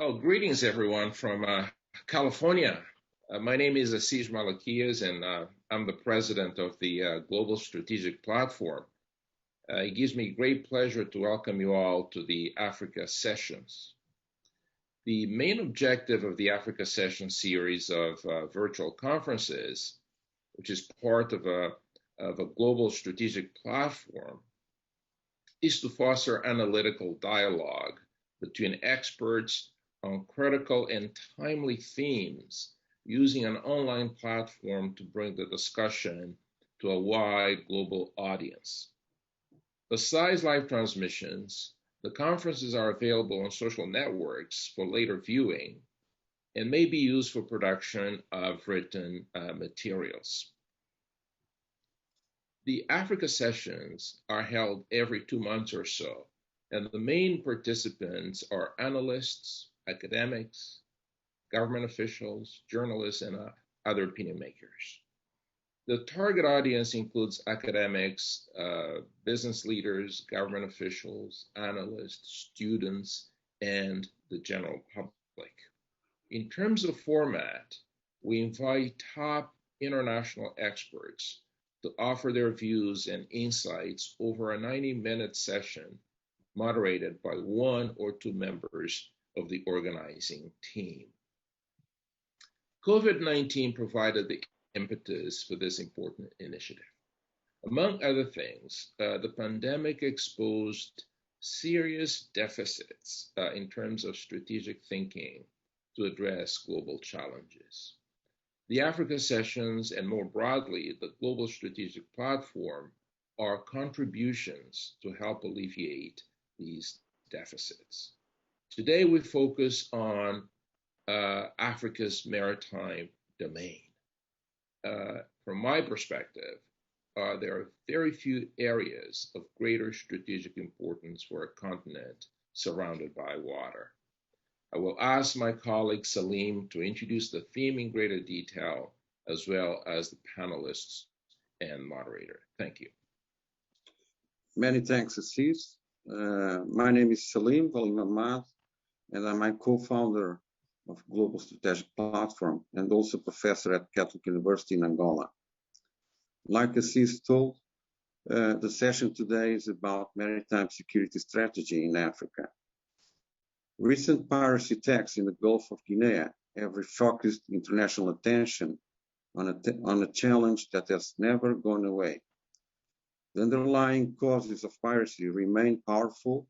Well, greetings everyone from California. My name is Assis Malakias, and I'm the president of the Global Strategic Platform. It gives me great pleasure to welcome you all to the Africa Sessions. The main objective of the Africa Session series of virtual conferences, which is part of a global strategic platform, is to foster analytical dialogue between experts on critical and timely themes using an online platform to bring the discussion to a wide global audience. Besides live transmissions, the conferences are available on social networks for later viewing and may be used for production of written materials. The Africa Sessions are held every 2 months or so, and the main participants are analysts, academics, government officials, journalists, and other opinion makers. The target audience includes academics, business leaders, government officials, analysts, students, and the general public. In terms of format, we invite top international experts to offer their views and insights over a 90-minute session moderated by 1 or 2 members of the organizing team. COVID-19 provided the impetus for this important initiative. Among other things, the pandemic exposed serious deficits in terms of strategic thinking to address global challenges. The Africa Sessions, and more broadly, the Global Strategic Platform, are contributions to help alleviate these deficits. Today, we focus on Africa's maritime domain. From my perspective, there are very few areas of greater strategic importance for a continent surrounded by water. I will ask my colleague Salim to introduce the theme in greater detail, as well as the panelists and moderator. Thank you. Many thanks, Assis. My name is Salim Ahmad, and I'm a co-founder of Global Strategic Platform and also professor at Catholic University in Angola. Like Assis told, the session today is about maritime security strategy in Africa. Recent piracy attacks in the Gulf of Guinea have refocused international attention on a challenge that has never gone away. The underlying causes of piracy remain powerful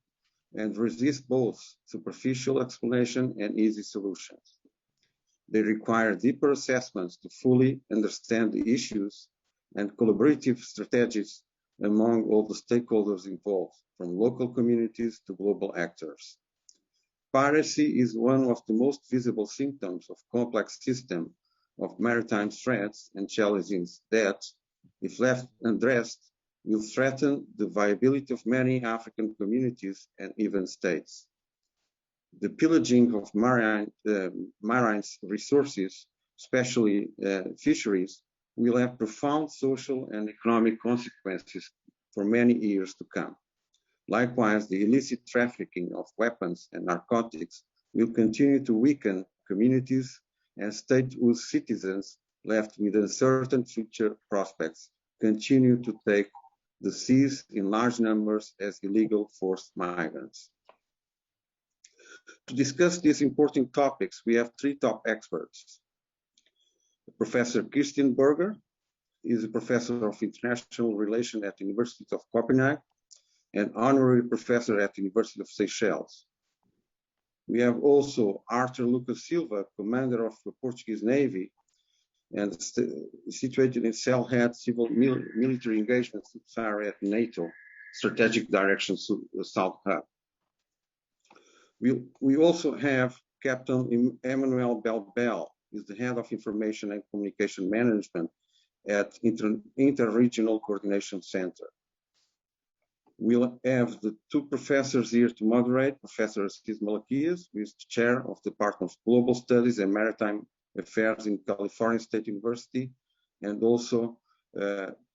and resist both superficial explanation and easy solutions. They require deeper assessments to fully understand the issues and collaborative strategies among all the stakeholders involved, from local communities to global actors. Piracy is one of the most visible symptoms of complex system of maritime threats and challenges that, if left unaddressed, will threaten the viability of many African communities and even states. The pillaging of marine resources, especially fisheries, will have profound social and economic consequences for many years to come. Likewise, the illicit trafficking of weapons and narcotics will continue to weaken communities and state whose citizens, left with uncertain future prospects, continue to take the seas in large numbers as illegal forced migrants. To discuss these important topics, we have 3 top experts. Professor Christian Berger is a professor of international relations at the University of Copenhagen and honorary professor at the University of Seychelles. We have also Arthur Lucas Silva, commander of the Portuguese Navy and situated in Sailhead Civil Military Engagement Subsidiary at NATO, Strategic Direction South Hub. We also have Captain Emmanuel Belbel, who is the head of Information and Communication Management at Interregional Coordination Center. We'll have the 2 professors here to moderate, Professor Assis Malakias, who is the chair of the Department of Global Studies and Maritime Affairs in California State University, and also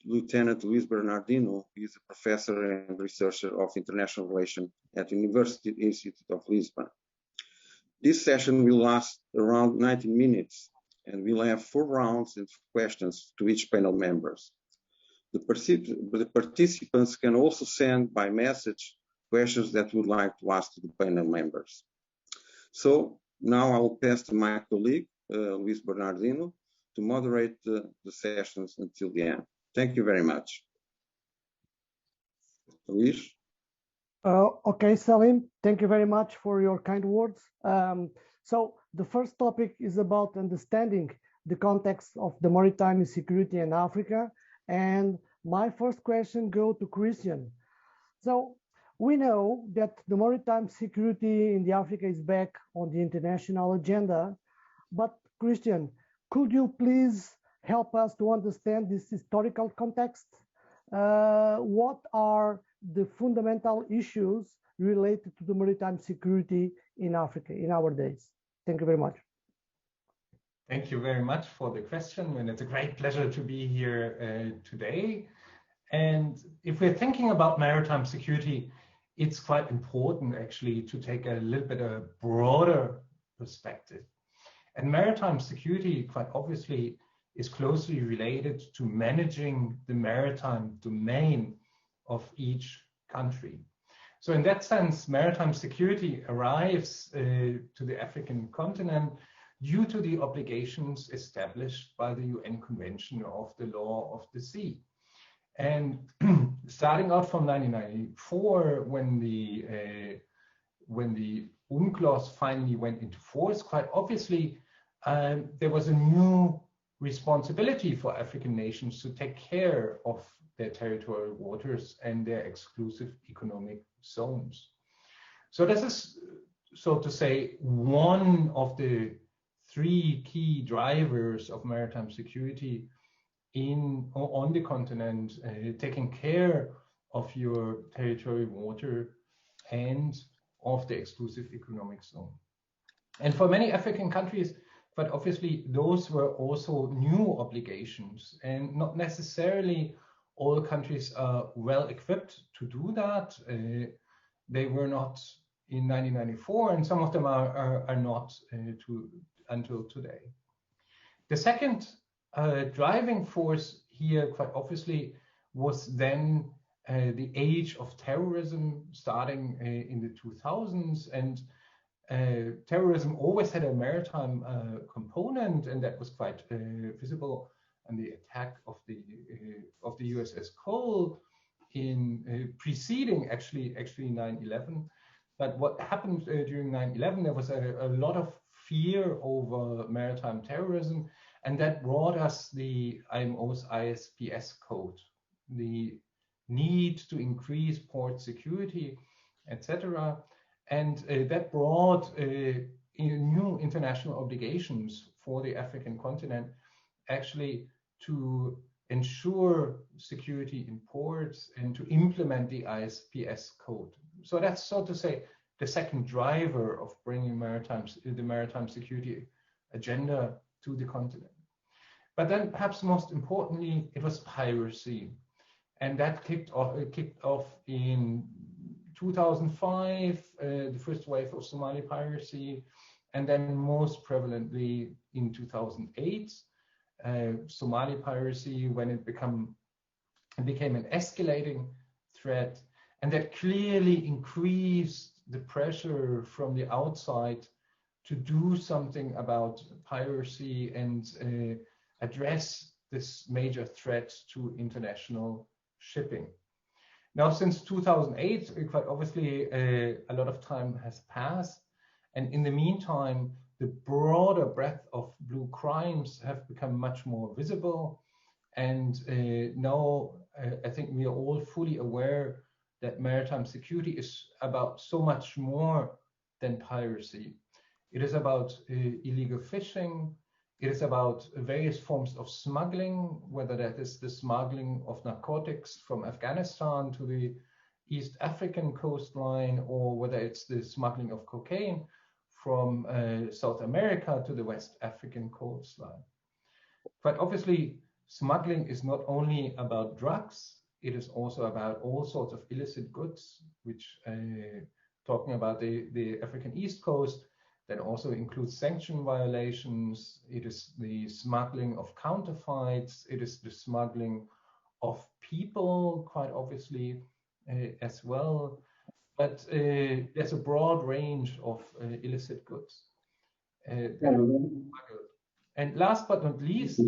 Lieutenant Luis Bernardino, who is a professor and researcher of international relations at the University Institute of Lisbon. This session will last around 90 minutes and we'll have 4 rounds of questions to each panel members. The participants can also send by message questions that would like to ask to the panel members. So now I will pass to my colleague, Luis Bernardino, to moderate the sessions until the end. Thank you very much. Luis? Okay, Salim, thank you very much for your kind words. So the first topic is about understanding the context of the maritime security in Africa. And my first question goes to Christian. So we know that the maritime security in the Africa is back on the international agenda, but Christian, could you please help us to understand this historical context? What are the fundamental issues related to the maritime security in Africa in our days? Thank you very much. Thank you very much for the question, and it's a great pleasure to be here today. And if we're thinking about maritime security, it's quite important actually to take a little bit of a broader perspective. And maritime security, quite obviously, is closely related to managing the maritime domain of each country. So in that sense, maritime security arrives to the African continent due to the obligations established by the UN Convention of the Law of the Sea. And starting out from 1994, when the UNCLOS finally went into force, quite obviously, there was a new responsibility for African nations to take care of their territorial waters and their exclusive economic zones. So this is, so to say, one of the 3 key drivers of maritime security on the continent, taking care of your territorial water and of the exclusive economic zone. And for many African countries, but obviously those were also new obligations, and not necessarily all countries are well equipped to do that. They were not in 1994, and some of them are not until today. The second driving force here, quite obviously, was then the age of terrorism starting in the 2000s, and terrorism always had a maritime component, and that was quite visible in the attack of the USS Cole in preceding actually 9/11. But what happened during 9/11, there was a lot of fear over maritime terrorism, and that brought us the IMO's ISPS code, the need to increase port security, etc. And that brought new international obligations for the African continent, actually to ensure security in ports and to implement the ISPS code. So that's, so to say, the second driver of bringing the maritime security agenda to the continent. But then perhaps most importantly, it was piracy. And that kicked off in 2005, the first wave of Somali piracy, and then most prevalently in 2008, Somali piracy, when it became an escalating threat, and that clearly increased the pressure from the outside to do something about piracy and address this major threat to international shipping. Now, since 2008, quite obviously, a lot of time has passed. And in the meantime, the broader breadth of blue crimes have become much more visible. And now I think we are all fully aware that maritime security is about so much more than piracy. It is about illegal fishing. It is about various forms of smuggling, whether that is the smuggling of narcotics from Afghanistan to the East African coastline, or whether it's the smuggling of cocaine from South America to the West African coastline. But obviously, smuggling is not only about drugs, it is also about all sorts of illicit goods, which talking about the African East Coast, That also includes sanction violations. It is the smuggling of counterfeits. It is the smuggling of people, quite obviously, as well. But there's a broad range of illicit goods. And last but not least,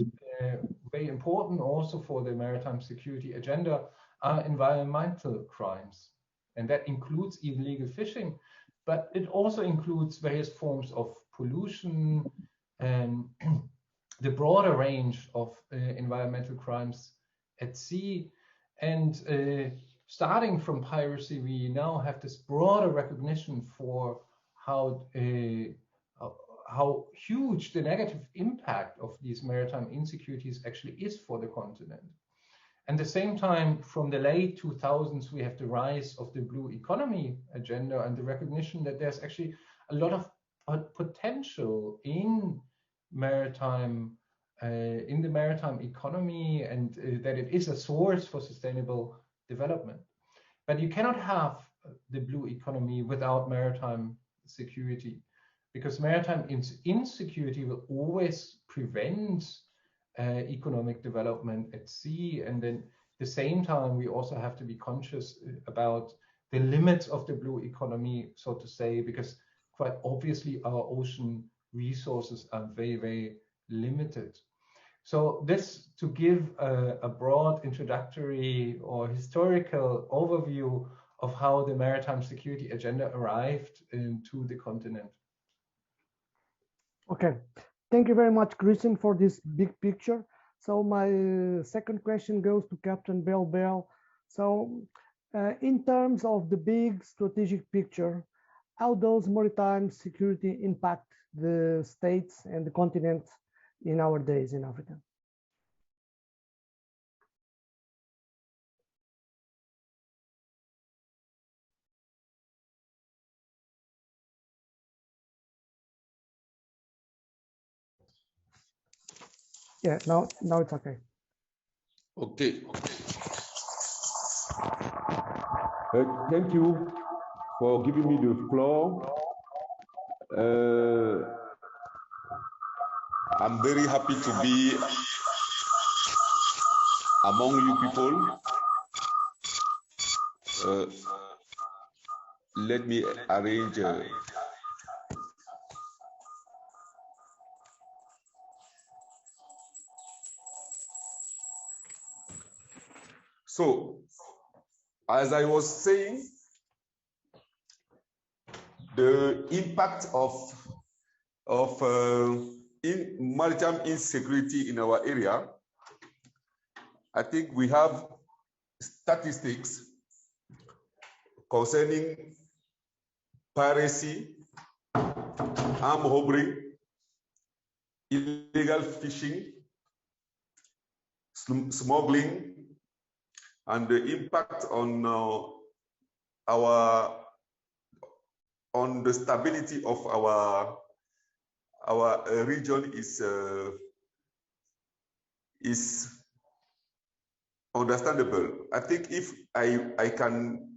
very important also for the maritime security agenda are environmental crimes. And that includes illegal fishing, but it also includes various forms of pollution and the broader range of environmental crimes at sea. And starting from piracy, we now have this broader recognition for how huge the negative impact of these maritime insecurities actually is for the continent. At the same time, from the late 2000s, we have the rise of the blue economy agenda and the recognition that there's actually a lot of potential in maritime, in the maritime economy, and that it is a source for sustainable development. But you cannot have the blue economy without maritime security, because maritime insecurity will always prevent economic development at sea. And then at the same time, we also have to be conscious about the limits of the blue economy, so to say, because quite obviously our ocean resources are very, very limited. So this to give a broad introductory or historical overview of how the maritime security agenda arrived into the continent. Okay, thank you very much, Christian, for this big picture. So my second question goes to Captain Bell. So in terms of the big strategic picture, how does maritime security impact the states and the continent in our days in Africa? Yeah, now it's okay. Okay. Thank you for giving me the floor. I'm very happy to be among you people. Let me arrange. So, as I was saying, the impact of maritime insecurity in our area, I think we have statistics concerning piracy, armed robbery, illegal fishing, smuggling, and the impact on the stability of our region is understandable. I think if I can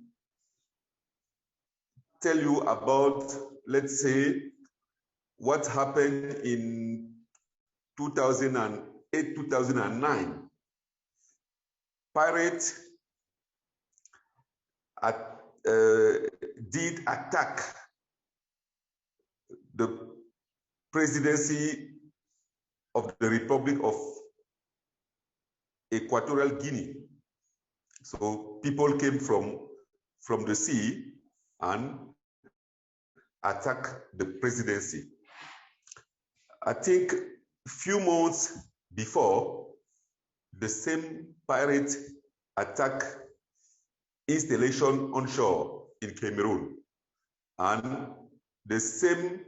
tell you about, let's say, what happened in 2008, 2009. Pirates did attack the presidency of the Republic of Equatorial Guinea. So people came from the sea and attacked the presidency. I think a few months before, the same pirates attacked installation onshore in Cameroon. And the same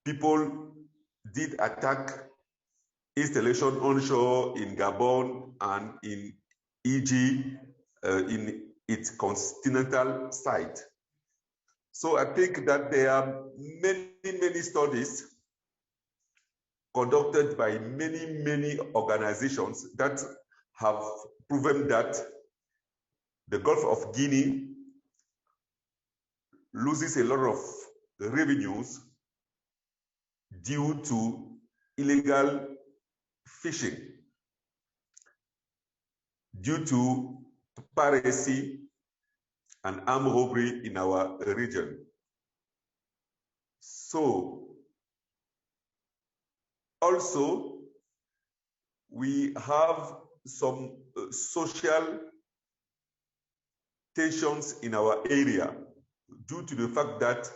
people did attack installation onshore in Gabon and in Egypt, in its continental site. So I think that there are many studies conducted by many organizations that have proven that the Gulf of Guinea loses a lot of revenues due to illegal fishing, due to piracy and armed robbery in our region. So also we have some social tensions in our area due to the fact that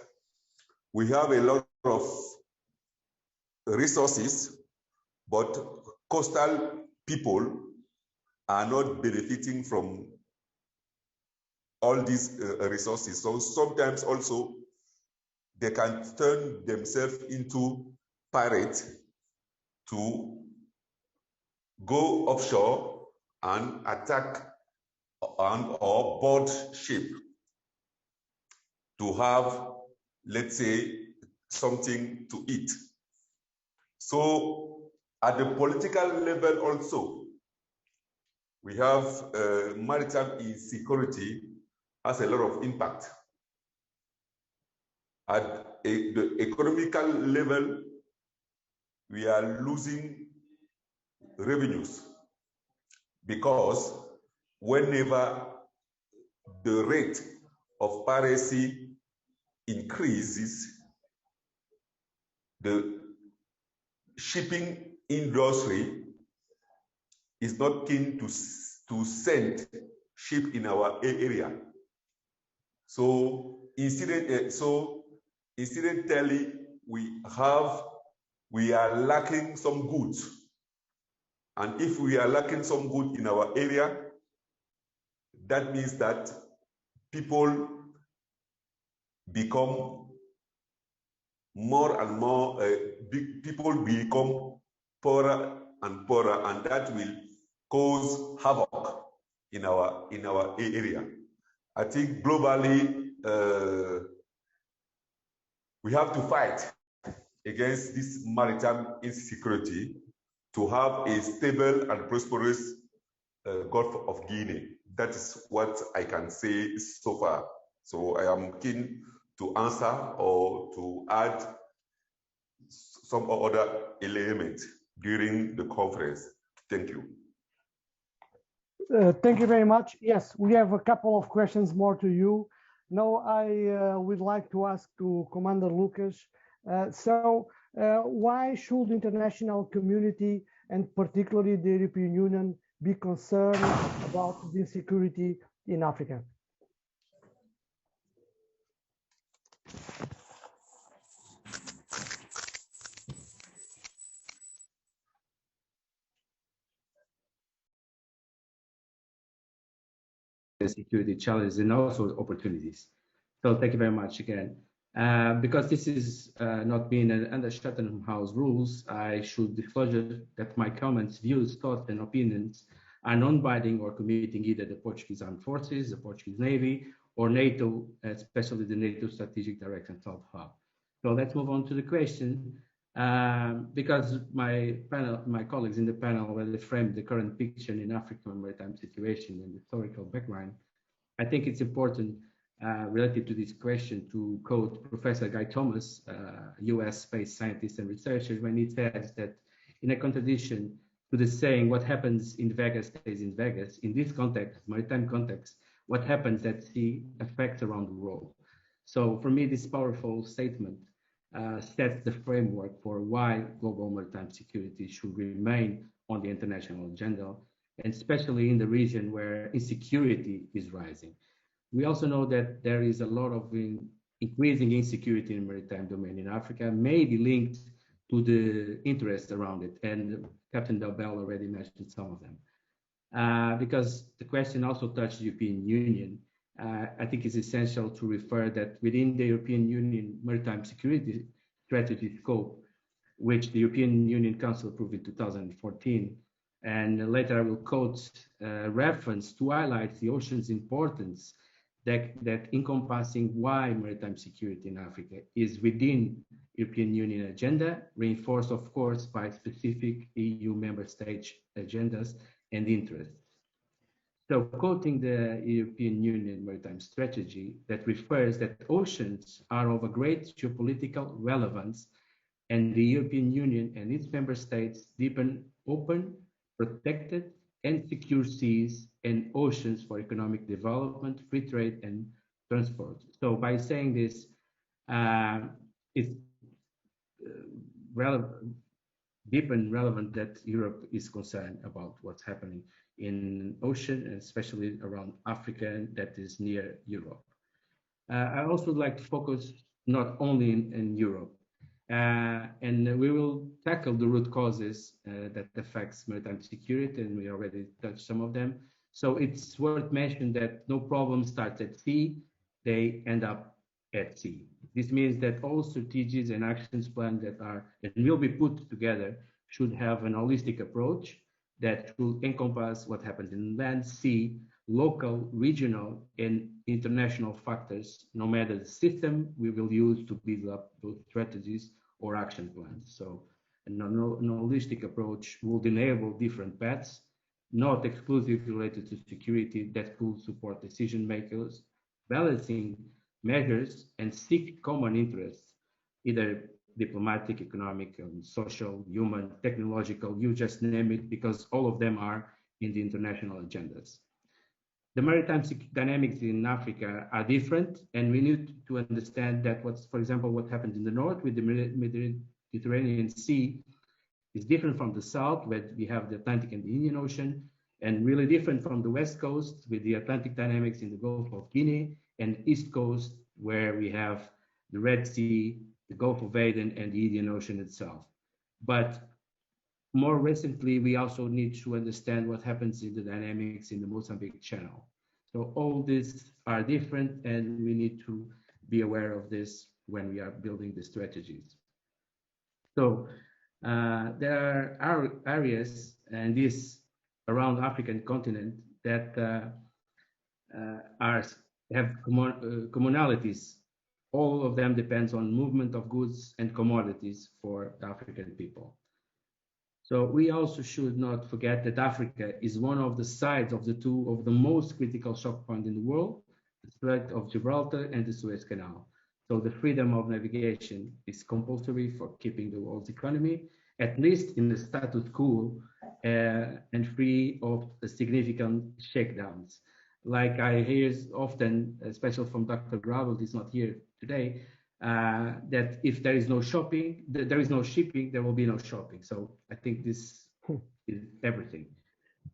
we have a lot of resources, but coastal people are not benefiting from all these resources. So sometimes also they can turn themselves into pirates to go offshore and attack or board ship to have, let's say, something to eat. So at the political level also, we have maritime insecurity has a lot of impact. At the economical level, we are losing revenues because whenever the rate of piracy increases, the shipping industry is not keen to send ship in our area. So incidentally, we are lacking some goods. And if we are lacking some good in our area, that means that people become more and more, people become poorer and poorer, and that will cause havoc in our area. I think globally, we have to fight against this maritime insecurity to have a stable and prosperous Gulf of Guinea. That is what I can say so far. So I am keen to answer or to add some other elements during the conference. Thank you. Thank you very much. Yes, we have a couple of questions more to you. Now I would like to ask to Commander Lucas. Why should the international community and particularly the European Union be concerned about the insecurity in Africa? Security challenges and also opportunities. So thank you very much again. Because this is not being under Chatham House rules, I should disclose that my comments, views, thoughts, and opinions are non-binding or committing either the Portuguese Armed Forces, the Portuguese Navy, or NATO, especially the NATO Strategic Direction South Hub. So let's move on to the question. Because my colleagues in the panel already framed the current picture in African maritime situation and historical background, I think it's important related to this question to quote Professor Guy Thomas, US space scientist and researcher, when he says that in a contradiction to the saying, what happens in Vegas stays in Vegas, in this context, maritime context, what happens at sea affects around the world. So for me, this powerful statement sets the framework for why global maritime security should remain on the international agenda, and especially in the region where insecurity is rising. We also know that there is a lot of increasing insecurity in the maritime domain in Africa, maybe linked to the interest around it, and Captain Del Bell already mentioned some of them. Because the question also touched the European Union, I think it's essential to refer that within the European Union maritime security strategy scope, which the European Union Council approved in 2014, and later I will quote a reference to highlight the ocean's importance that encompassing why maritime security in Africa is within European Union agenda, reinforced of course by specific EU member state agendas and interests. So quoting the European Union maritime strategy that refers that oceans are of a great geopolitical relevance and the European Union and its member states deepen open, protected, and secure seas and oceans for economic development, free trade, and transport. So by saying this, it's relevant, deep and relevant that Europe is concerned about what's happening in ocean, and especially around Africa that is near Europe. I also would like to focus not only in Europe, and we will tackle the root causes that affects maritime security, and we already touched some of them. So it's worth mentioning that no problem starts at sea, they end up at sea. This means that all strategies and actions plans that are and will be put together should have an holistic approach that will encompass what happens in land, sea, local, regional, and international factors, no matter the system we will use to build up those strategies or action plans. So an holistic approach would enable different paths, not exclusively related to security, that could support decision makers, balancing measures and seek common interests, either diplomatic, economic, social, human, technological, you just name it, because all of them are in the international agendas. The maritime dynamics in Africa are different, and we need to understand that for example, what happens in the north with the Mediterranean Sea is different from the south, where we have the Atlantic and the Indian Ocean, and really different from the west coast with the Atlantic dynamics in the Gulf of Guinea, and east coast where we have the Red Sea, the Gulf of Aden, and the Indian Ocean itself. But more recently, we also need to understand what happens in the dynamics in the Mozambique Channel. So all these are different, and we need to be aware of this when we are building the strategies. So there are areas and this around African continent that have commonalities. All of them depends on movement of goods and commodities for the African people. So we also should not forget that Africa is one of the sides of the most critical shock points in the world, the Strait of Gibraltar and the Suez Canal. So the freedom of navigation is compulsory for keeping the world's economy, at least in the status quo, and free of significant shakedowns. Like I hear often, especially from Dr. Gravel, who's not here today, that if there is no shipping, there will be no shopping. So I think this is everything.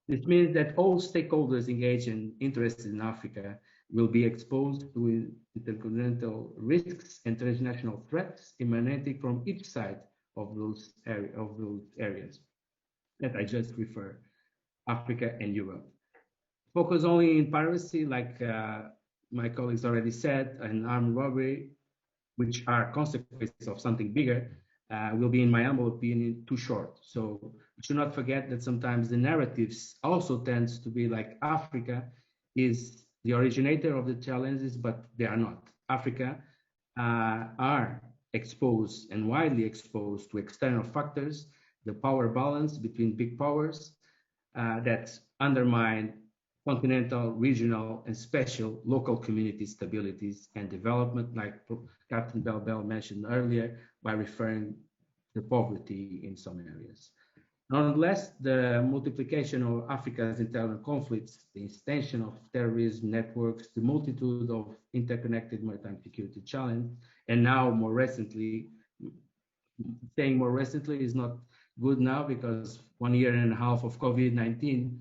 This means that all stakeholders engaged and interested in Africa will be exposed to intercontinental risks and transnational threats emanating from each side of those areas that I just referred, Africa and Europe. Focus only in piracy, like my colleagues already said, and armed robbery, which are consequences of something bigger, will be, in my humble opinion, too short. So we should not forget that sometimes the narratives also tends to be like Africa is the originator of the challenges, but they are not. Africa are exposed and widely exposed to external factors, the power balance between big powers that undermine continental, regional, and special local community stabilities and development, like Captain Bell mentioned earlier, by referring to poverty in some areas. Nonetheless, the multiplication of Africa's internal conflicts, the extension of terrorism networks, the multitude of interconnected maritime security challenges, and now more recently, saying more recently is not good now because 1.5 years of COVID-19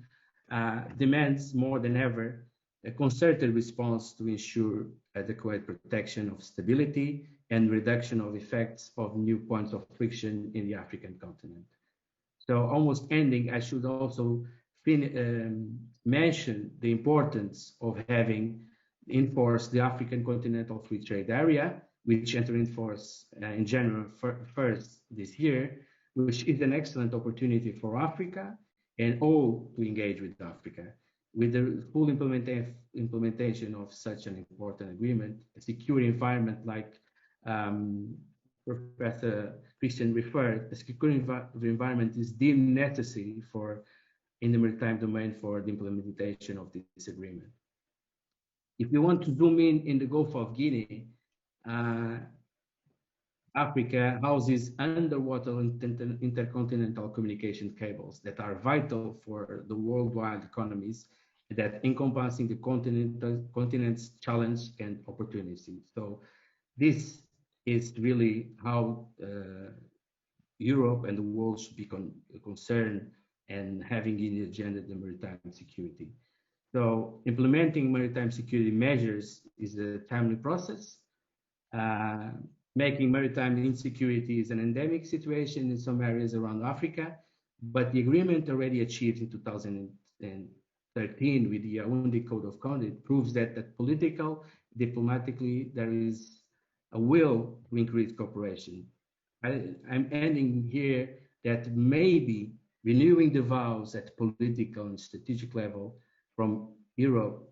demands more than ever a concerted response to ensure adequate protection of stability and reduction of effects of new points of friction in the African continent. So almost ending, I should also mention the importance of having enforced the African Continental Free Trade Area, which entered in force in January 1st this year, which is an excellent opportunity for Africa and all to engage with Africa. With the full implementation of such an important agreement, a secure environment like Professor Christian referred, a secure environment is deemed necessary in the maritime domain for the implementation of this agreement. If you want to zoom in the Gulf of Guinea, Africa houses underwater intercontinental communication cables that are vital for the worldwide economies that encompassing the continent's challenge and opportunities. So this is really how Europe and the world should be concerned and having in the agenda the maritime security. So implementing maritime security measures is a timely process. Making maritime insecurity is an endemic situation in some areas around Africa, but the agreement already achieved in 2013 with the Yaoundé Code of Conduct proves that political, diplomatically, there is a will to increase cooperation. I'm ending here that maybe renewing the vows at political and strategic level from Europe,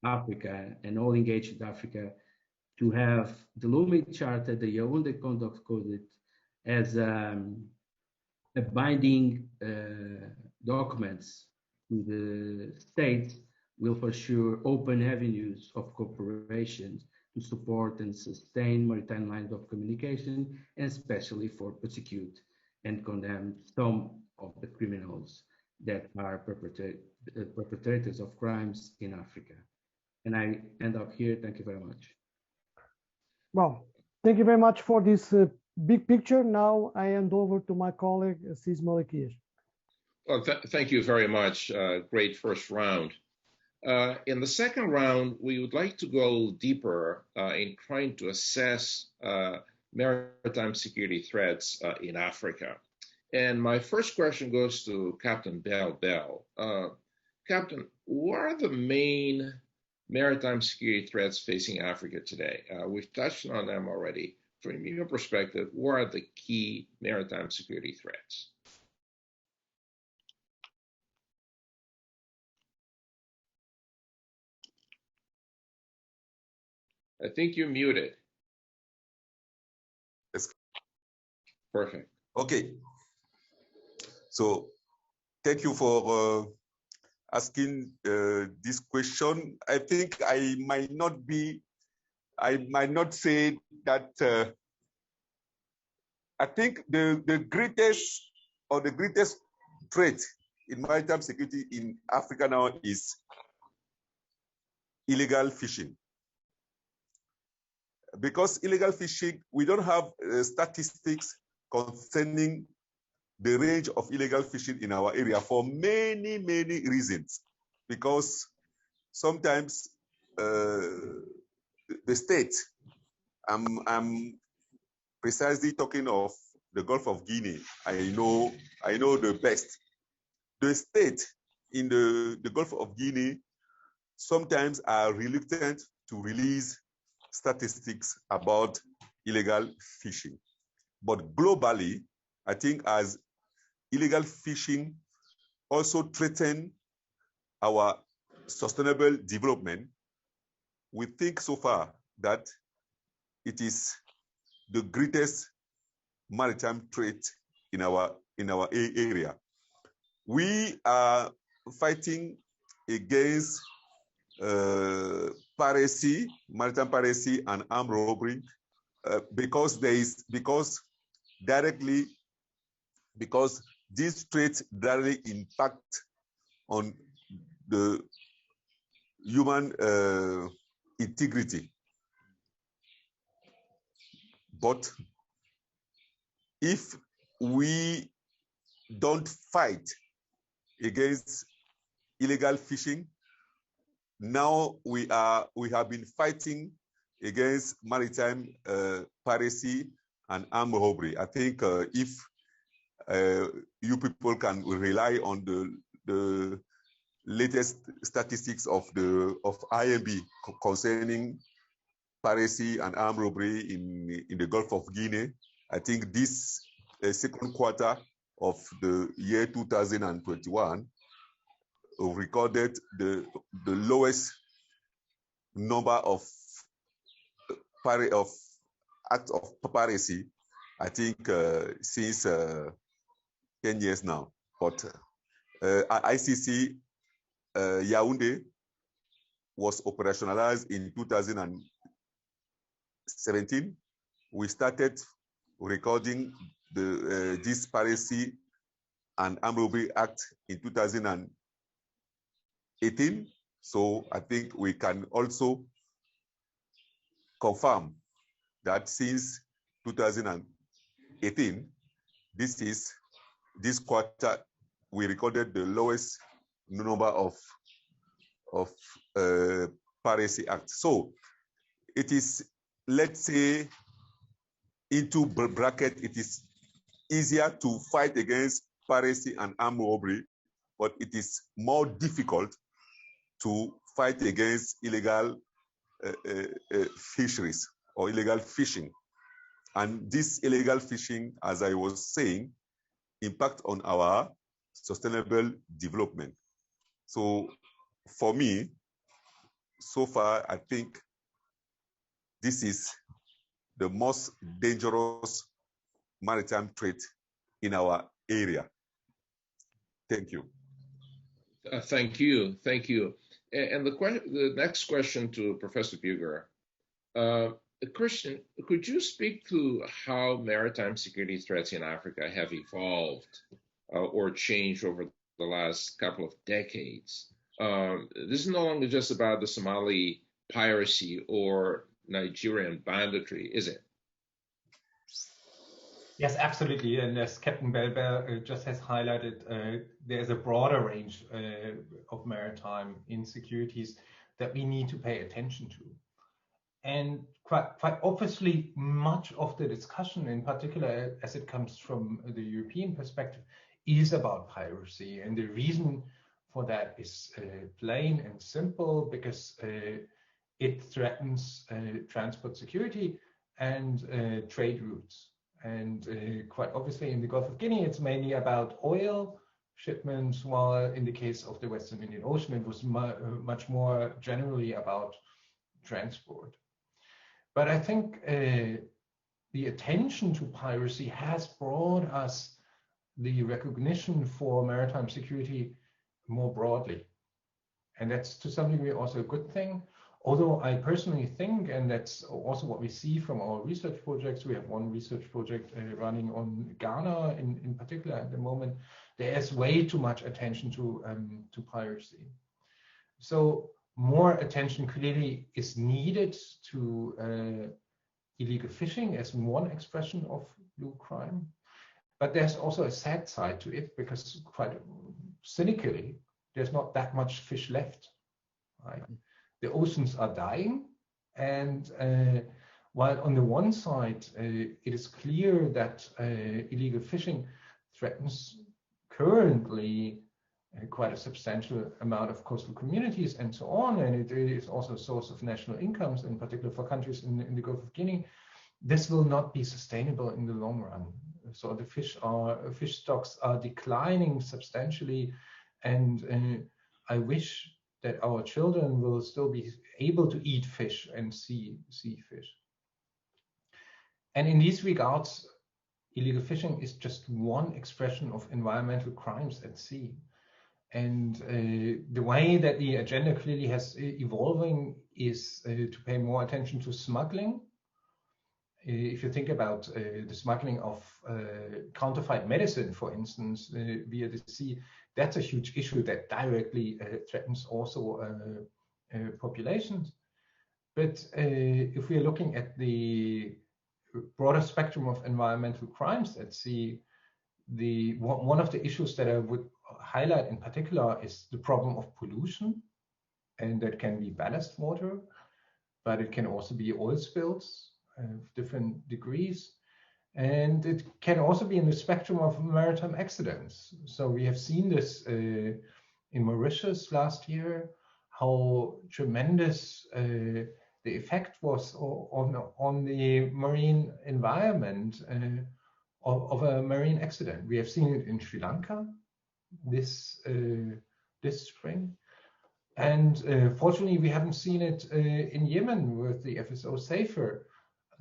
Africa, and all engaged with Africa to have the Lomé Charter, the Yaoundé Conduct Code, as a binding documents to the states will for sure open avenues of cooperation to support and sustain maritime lines of communication, and especially for prosecute and condemn some of the criminals that are perpetrators of crimes in Africa. And I end up here. Thank you very much. Well, thank you very much for this big picture. Now I hand over to my colleague, Assis Malaquias. Well, thank you very much. Great first round. In the second round, we would like to go deeper in trying to assess maritime security threats in Africa. And my first question goes to Captain Bell. Captain, what are the main maritime security threats facing Africa today? We've touched on them already. From your perspective, what are the key maritime security threats? I think you're muted. Yes. Perfect. Okay. So thank you for asking this question. I think I might not say that. I think the greatest threat in maritime security in Africa now is illegal fishing. Because illegal fishing, we don't have statistics concerning the range of illegal fishing in our area for many, many reasons. Because sometimes the state, I'm precisely talking of the Gulf of Guinea. I know the best. The state in the Gulf of Guinea sometimes are reluctant to release statistics about illegal fishing. But globally, I think as illegal fishing also threaten our sustainable development, we think so far that it is the greatest maritime threat in our area. We are fighting against piracy, maritime piracy, and armed robbery because these threats directly impact on the human integrity. But if we don't fight against illegal fishing, now we have been fighting against maritime piracy and armed robbery. I think if you people can rely on the latest statistics of IMB concerning piracy and armed robbery in the Gulf of Guinea, I think this second quarter of the year 2021 recorded the lowest number of acts of piracy, I think, since 10 years now. But ICC Yaoundé was operationalized in 2017, we started recording this Piracy and Armed Robbery Act in 2018. So I think we can also confirm that since 2018, this quarter, we recorded the lowest number of Piracy Acts. So it is, let's say, into bracket, it is easier to fight against piracy and armed robbery, but it is more difficult to fight against illegal fisheries or illegal fishing. And this illegal fishing, as I was saying, impact on our sustainable development. So for me, so far, I think this is the most dangerous maritime threat in our area. Thank you. Thank you. And the next question to Professor Buger. Christian, could you speak to how maritime security threats in Africa have evolved or changed over the last couple of decades? This is no longer just about the Somali piracy or Nigerian banditry, is it? Yes, absolutely. And as Captain Belber just has highlighted, there's a broader range of maritime insecurities that we need to pay attention to. And quite obviously, much of the discussion, in particular as it comes from the European perspective, is about piracy. And the reason for that is plain and simple, because it threatens transport security and trade routes. And quite obviously in the Gulf of Guinea, it's mainly about oil shipments, while in the case of the Western Indian Ocean, it was much more generally about transport. But I think the attention to piracy has brought us the recognition for maritime security more broadly. And that's to some degree also a good thing. Although I personally think, and that's also what we see from our research projects, we have one research project running on Ghana in particular at the moment, there's way too much attention to piracy. So more attention clearly is needed to illegal fishing as one expression of blue crime. But there's also a sad side to it, because quite cynically, there's not that much fish left, right? The oceans are dying, and while on the one side it is clear that illegal fishing threatens currently quite a substantial amount of coastal communities and so on, and it is also a source of national incomes, in particular for countries in the Gulf of Guinea, this will not be sustainable in the long run. So the fish stocks are declining substantially, and I wish that our children will still be able to eat fish and see fish. And in these regards, illegal fishing is just one expression of environmental crimes at sea. And the way that the agenda clearly has evolving is to pay more attention to smuggling. If you think about the smuggling of counterfeit medicine, for instance, via the sea, that's a huge issue that directly threatens also populations. But if we are looking at the broader spectrum of environmental crimes at sea, one of the issues that I would highlight in particular is the problem of pollution, and that can be ballast water, but it can also be oil spills of different degrees. And it can also be in the spectrum of maritime accidents. So we have seen this in Mauritius last year, how tremendous the effect was on the marine environment of a marine accident. We have seen it in Sri Lanka this spring. And fortunately, we haven't seen it in Yemen with the FSO Safer,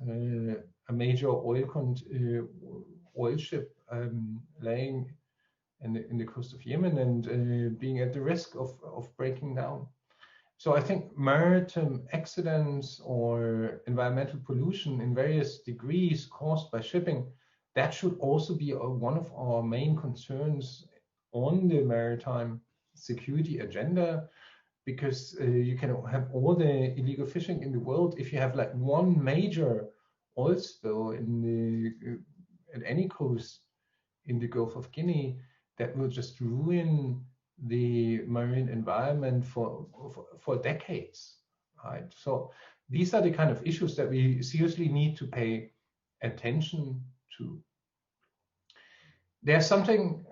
a major oil ship laying in the coast of Yemen and being at the risk of breaking down. So I think maritime accidents or environmental pollution in various degrees caused by shipping, that should also be one of our main concerns on the maritime security agenda, because you can have all the illegal fishing in the world. If you have like one major oil spill in at any coast in the Gulf of Guinea, that will just ruin the marine environment for decades, right? So these are the kind of issues that we seriously need to pay attention to. There's something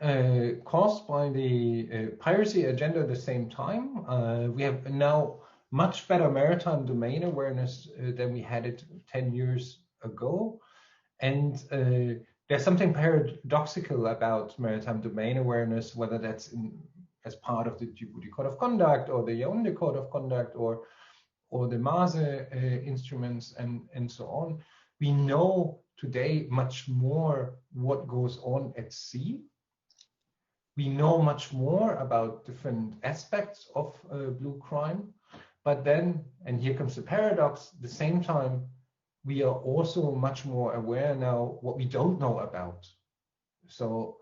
caused by the piracy agenda at the same time. We have now much better maritime domain awareness than we had it 10 years ago. And there's something paradoxical about maritime domain awareness, whether that's as part of the Djibouti Code of Conduct or the Yaoundé Code of Conduct or the MASE instruments and so on. We know today much more what goes on at sea. We know much more about different aspects of blue crime. But then, and here comes the paradox, at the same time, we are also much more aware now what we don't know about. So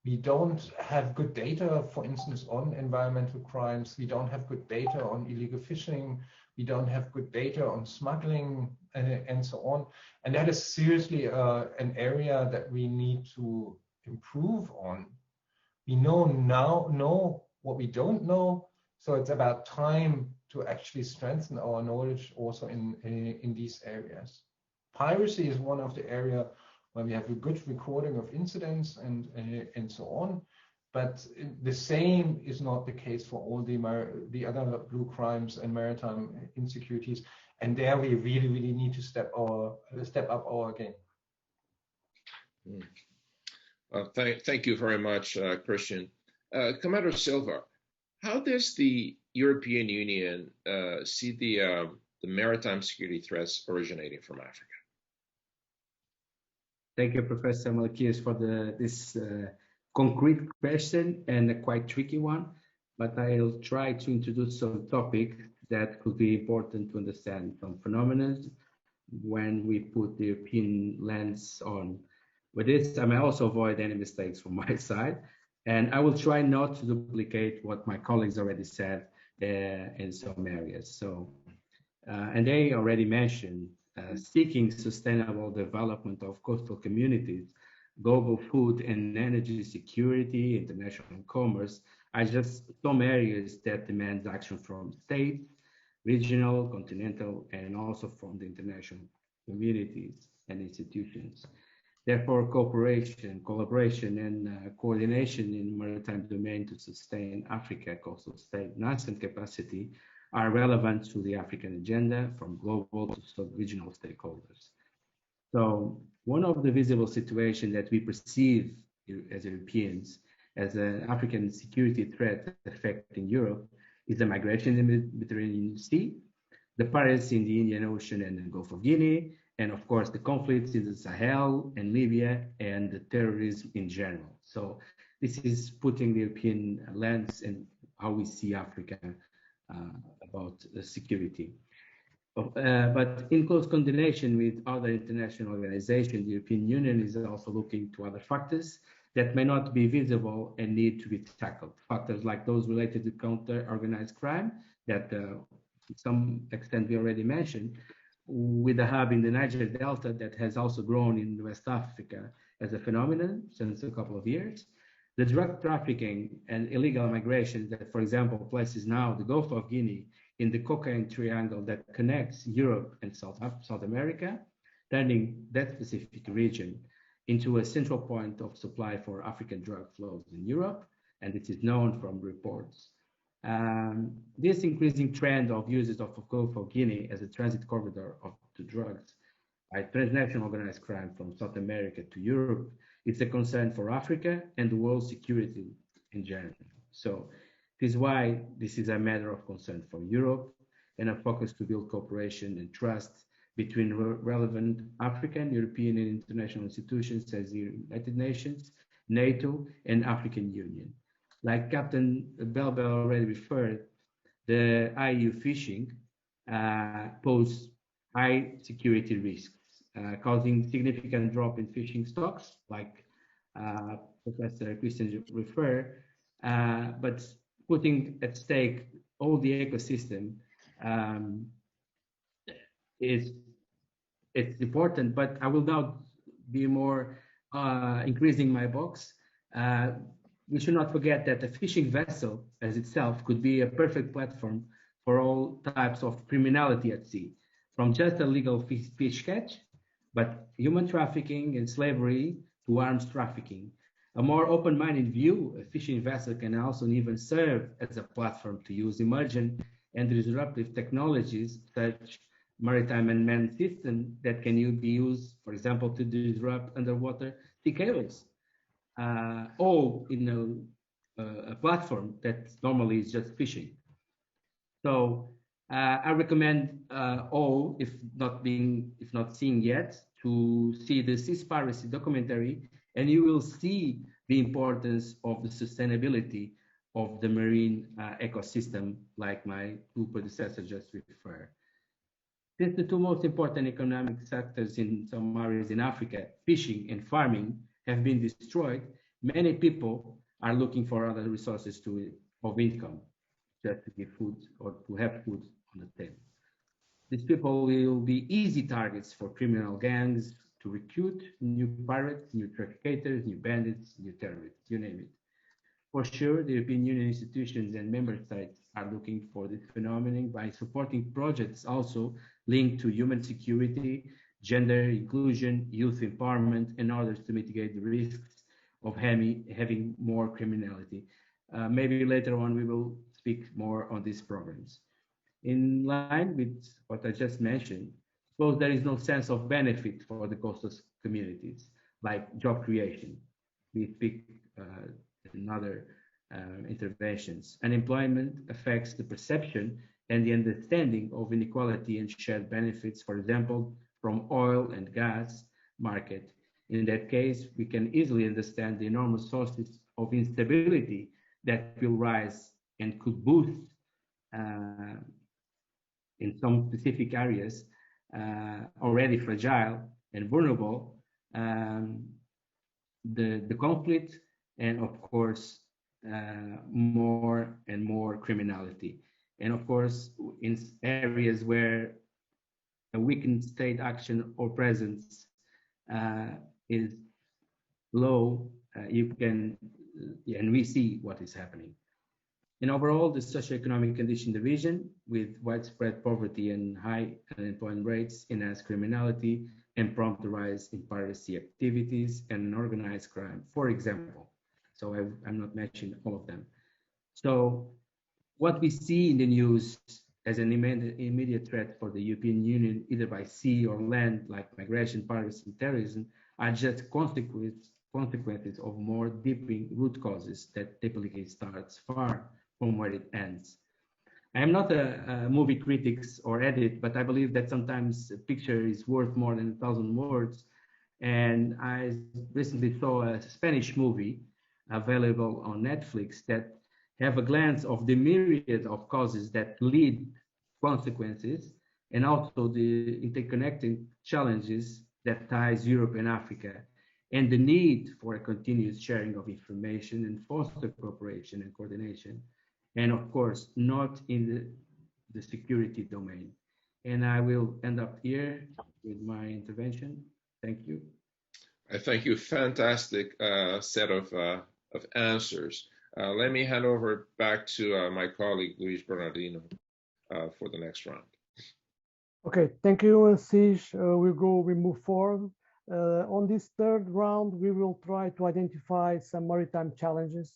we don't have good data, for instance, on environmental crimes. We don't have good data on illegal fishing. We don't have good data on smuggling and so on. And that is seriously an area that we need to improve on. We know what we don't know. So it's about time to actually strengthen our knowledge also in these areas. Piracy is one of the areas where we have a good recording of incidents and so on. But the same is not the case for all the other blue crimes and maritime insecurities. And there we really need to step up our game. Well, thank you very much, Christian. Commander Silva, how does the European Union see the maritime security threats originating from Africa? Thank you, Professor Malakias, for this concrete question and a quite tricky one, but I'll try to introduce some topic that could be important to understand some phenomena when we put the European lens on. With this, I may also avoid any mistakes from my side, and I will try not to duplicate what my colleagues already said in some areas. So, and they already mentioned seeking sustainable development of coastal communities, global food and energy security, international commerce are just some areas that demand action from states, regional, continental, and also from the international communities and institutions. Therefore, cooperation, collaboration, and coordination in maritime domain to sustain Africa coastal state nascent capacity are relevant to the African agenda from global to sub-regional stakeholders. So one of the visible situations that we perceive as Europeans as an African security threat affecting Europe is the migration in the Mediterranean Sea, the piracy in the Indian Ocean and the Gulf of Guinea, and of course the conflicts in the Sahel and Libya and the terrorism in general. So this is putting the European lens and how we see Africa about security. But in close coordination with other international organizations, the European Union is also looking to other factors that may not be visible and need to be tackled. Factors like those related to counter-organized crime that to some extent we already mentioned, with a hub in the Niger Delta that has also grown in West Africa as a phenomenon since a couple of years. The drug trafficking and illegal migration that, for example, places now the Gulf of Guinea in the cocaine triangle that connects Europe and South America, turning that specific region into a central point of supply for African drug flows in Europe, and it is known from reports. This increasing trend of uses of Gulf of Guinea as a transit corridor to drugs by transnational organized crime from South America to Europe is a concern for Africa and the world security in general. So this is why this is a matter of concern for Europe and a focus to build cooperation and trust between relevant African, European, and international institutions as the United Nations, NATO, and African Union. Like Captain Belbel already referred, the IU fishing pose high security risks, causing significant drop in fishing stocks, like Professor Christian referred, but putting at stake all the ecosystem it's important. But I will now be more increasing my box. We should not forget that a fishing vessel as itself could be a perfect platform for all types of criminality at sea, from just a legal fish catch, but human trafficking and slavery to arms trafficking. A more open-minded view, a fishing vessel can also even serve as a platform to use emergent and disruptive technologies such maritime unmanned systems that can be used, for example, to disrupt underwater sea cables. All in a platform that normally is just fishing. So I recommend all, if not seeing yet, to see the Sea Piracy documentary, and you will see the importance of the sustainability of the marine ecosystem, like my two predecessors just referred. Since the two most important economic sectors in some areas in Africa, fishing and farming, have been destroyed, many people are looking for other resources of income, just to give food or to have food on the table. These people will be easy targets for criminal gangs to recruit new pirates, new traffickers, new bandits, new terrorists, you name it. For sure, the European Union institutions and member states are looking for this phenomenon by supporting projects also linked to human security, gender inclusion, youth empowerment, in order to mitigate the risks of having more criminality. Maybe later on we will speak more on these programs. In line with what I just mentioned, suppose there is no sense of benefit for the coastal communities, like job creation. We speak in other interventions. Unemployment affects the perception and the understanding of inequality and shared benefits, for example, from oil and gas market. In that case, we can easily understand the enormous sources of instability that will rise and could boost in some specific areas already fragile and vulnerable, the conflict, and of course more and more criminality. And of course, in areas where a weakened state action or presence is low, you can, and we see what is happening. And overall, the socioeconomic condition in the region, with widespread poverty and high unemployment rates, enhance criminality and prompt the rise in piracy activities and organized crime, for example. So I'm not mentioning all of them. So what we see in the news as an immediate threat for the European Union, either by sea or land, like migration, piracy, and terrorism, are just consequences of more deepening root causes that typically starts far from where it ends. I am not a movie critic or edit, but I believe that sometimes a picture is worth more than 1,000 words. And I recently saw a Spanish movie available on Netflix that have a glance of the myriad of causes that lead consequences, and also the interconnecting challenges that ties Europe and Africa, and the need for a continuous sharing of information and foster cooperation and coordination, and of course, not in the security domain. And I will end up here with my intervention. Thank you. I thank you. Fantastic set of answers. Let me hand over back to my colleague, Luis Bernardino, for the next round. Okay, thank you, Assis. We move forward. On this third round, we will try to identify some maritime challenges.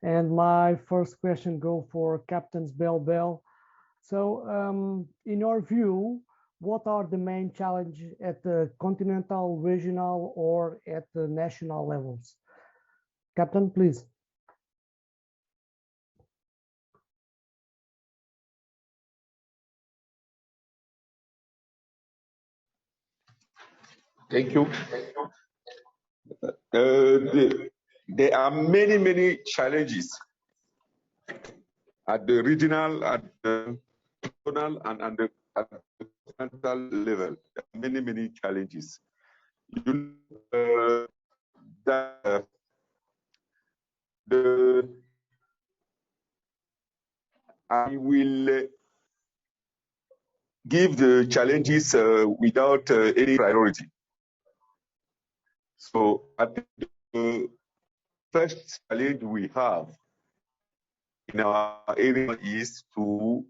And my first question goes for Captains Bell. So in your view, what are the main challenges at the continental, regional, or at the national levels? Captain, please. Thank you. There are many challenges at the regional, at the zonal, and at the continental level. There are many, many challenges. I will give the challenges without any priority. So I think the first challenge we have in our area is to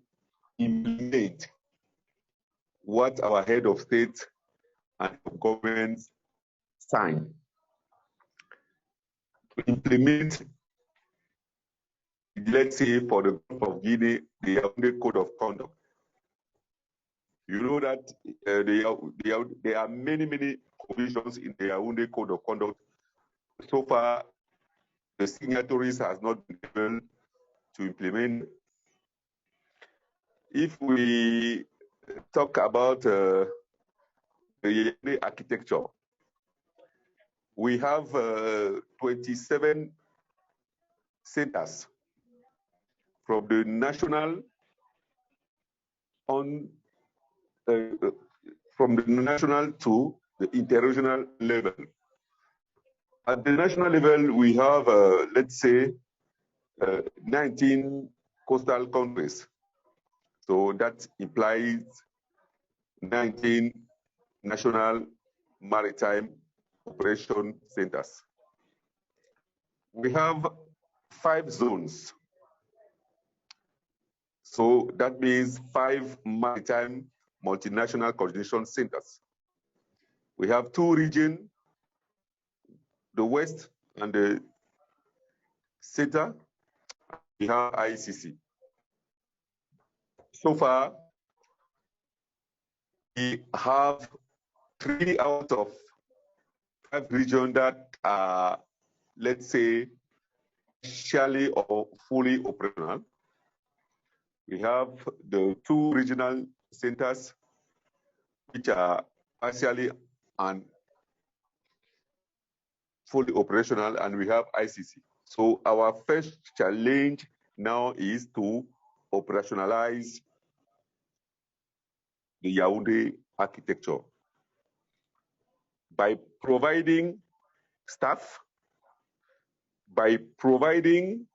implement what our head of state and governments signed. To implement, let's say, for the Gulf of Guinea, the Yaoundé Code of Conduct. You know that there are many, many provisions in the Yaoundé Code of Conduct. So far, the signatories has not been able to implement. If we talk about the Yaoundé architecture, we have 27 centers from the national from the national to the interregional level. At the national level, we have, let's say, 19 coastal countries. So that implies 19 national maritime operation centers. We have 5 zones. So that means 5 maritime multinational coordination centers. We have 2 regions, the West and the Center. We have ICC. So far, we have 3 out of 5 regions that are, let's say, partially or fully operational. We have the 2 regional centers which are partially and fully operational, and we have ICC. So our first challenge now is to operationalize the Yaoundé architecture by providing staff, by providing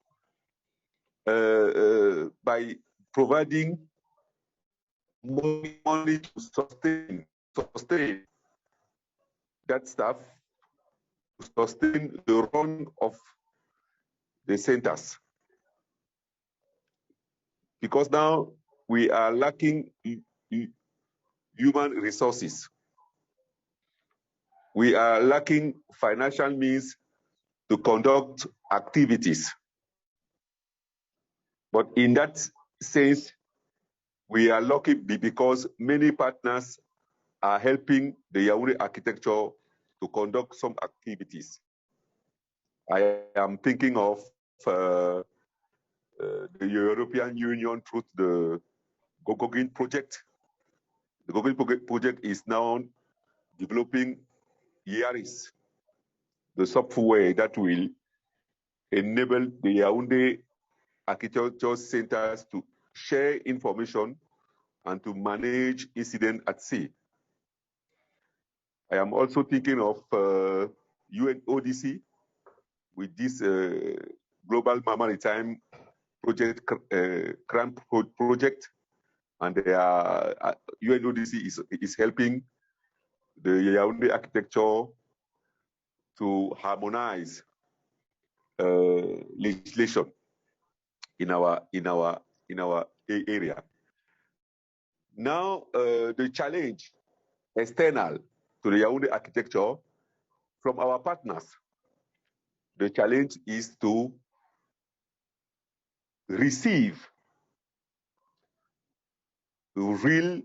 money to sustain that staff, to sustain the run of the centers. Because now we are lacking human resources. We are lacking financial means to conduct activities. But in that sense, we are lucky because many partners are helping the Yaoundé architecture to conduct some activities. I am thinking of the European Union through the Gogogin project. The Gogogin project is now developing Yaris, the software that will enable the Yaoundé architecture centers to share information and to manage incidents at sea. I am also thinking of UNODC with this global maritime project, CRAN project, and UNODC is helping the Yaoundé architecture to harmonize legislation in our area. Now, the challenge external to the Yaoundé architecture from our partners, the challenge is to receive real-time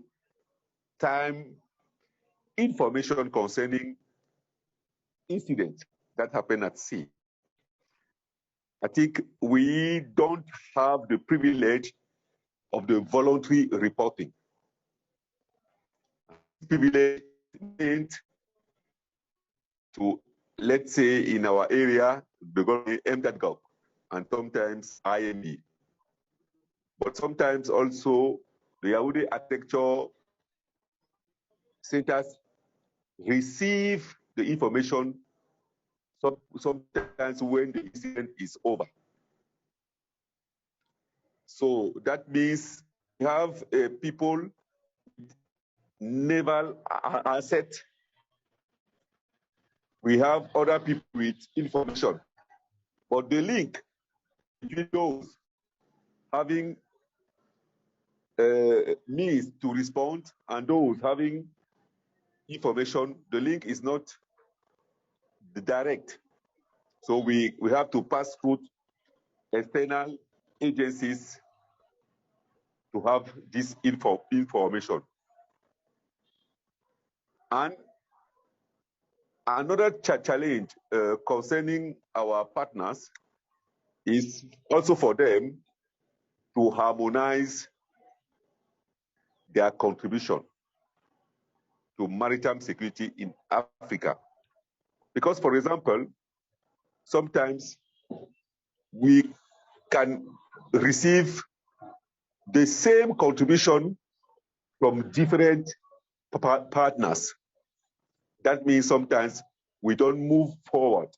information concerning incidents that happen at sea. I think we don't have the privilege of the voluntary reporting. Privilege meant to, let's say, in our area, the government MDAT and sometimes IME. but sometimes also the Yahudi architecture centers receive the information sometimes when the incident is over. So that means we have people naval asset. We have other people with information, but the link between those having means to respond and those having information, the link is not direct. So we have to pass through external agencies to have this information. And another challenge concerning our partners is also for them to harmonize their contribution to maritime security in Africa. Because, for example, sometimes we can receive the same contribution from different partners. That means sometimes we don't move forward.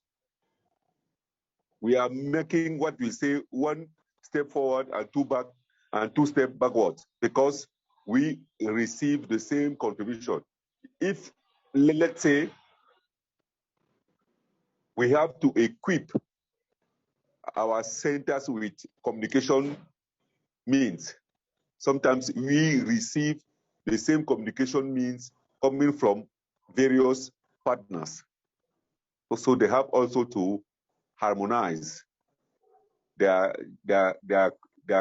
We are making what we say one step forward and two back and two steps backwards because we receive the same contribution. If, let's say, we have to equip our centers with communication means, sometimes we receive the same communication means coming from various partners. So they have also to harmonize their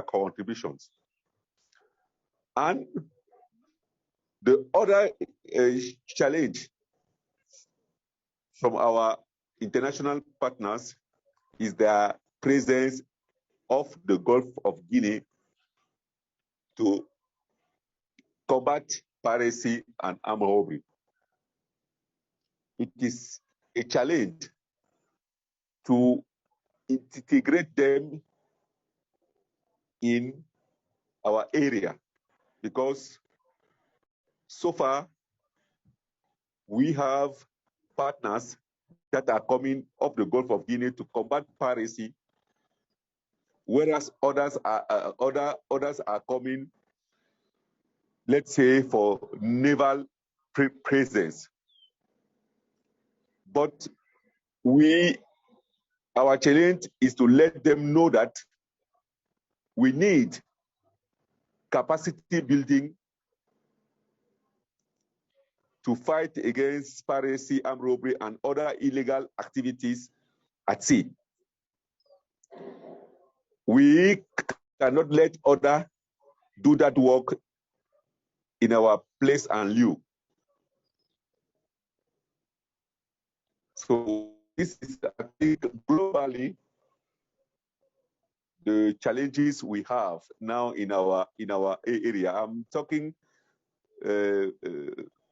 contributions. And the other challenge from our international partners is their presence of the Gulf of Guinea to combat piracy and armed robbery. It is a challenge to integrate them in our area because so far we have partners that are coming off the Gulf of Guinea to combat piracy, whereas others are coming, let's say, for naval presence. But our challenge is to let them know that we need capacity building to fight against piracy, armed robbery, and other illegal activities at sea. We cannot let others do that work in our place and lieu. So this is, I think, globally, the challenges we have now in our area. I'm talking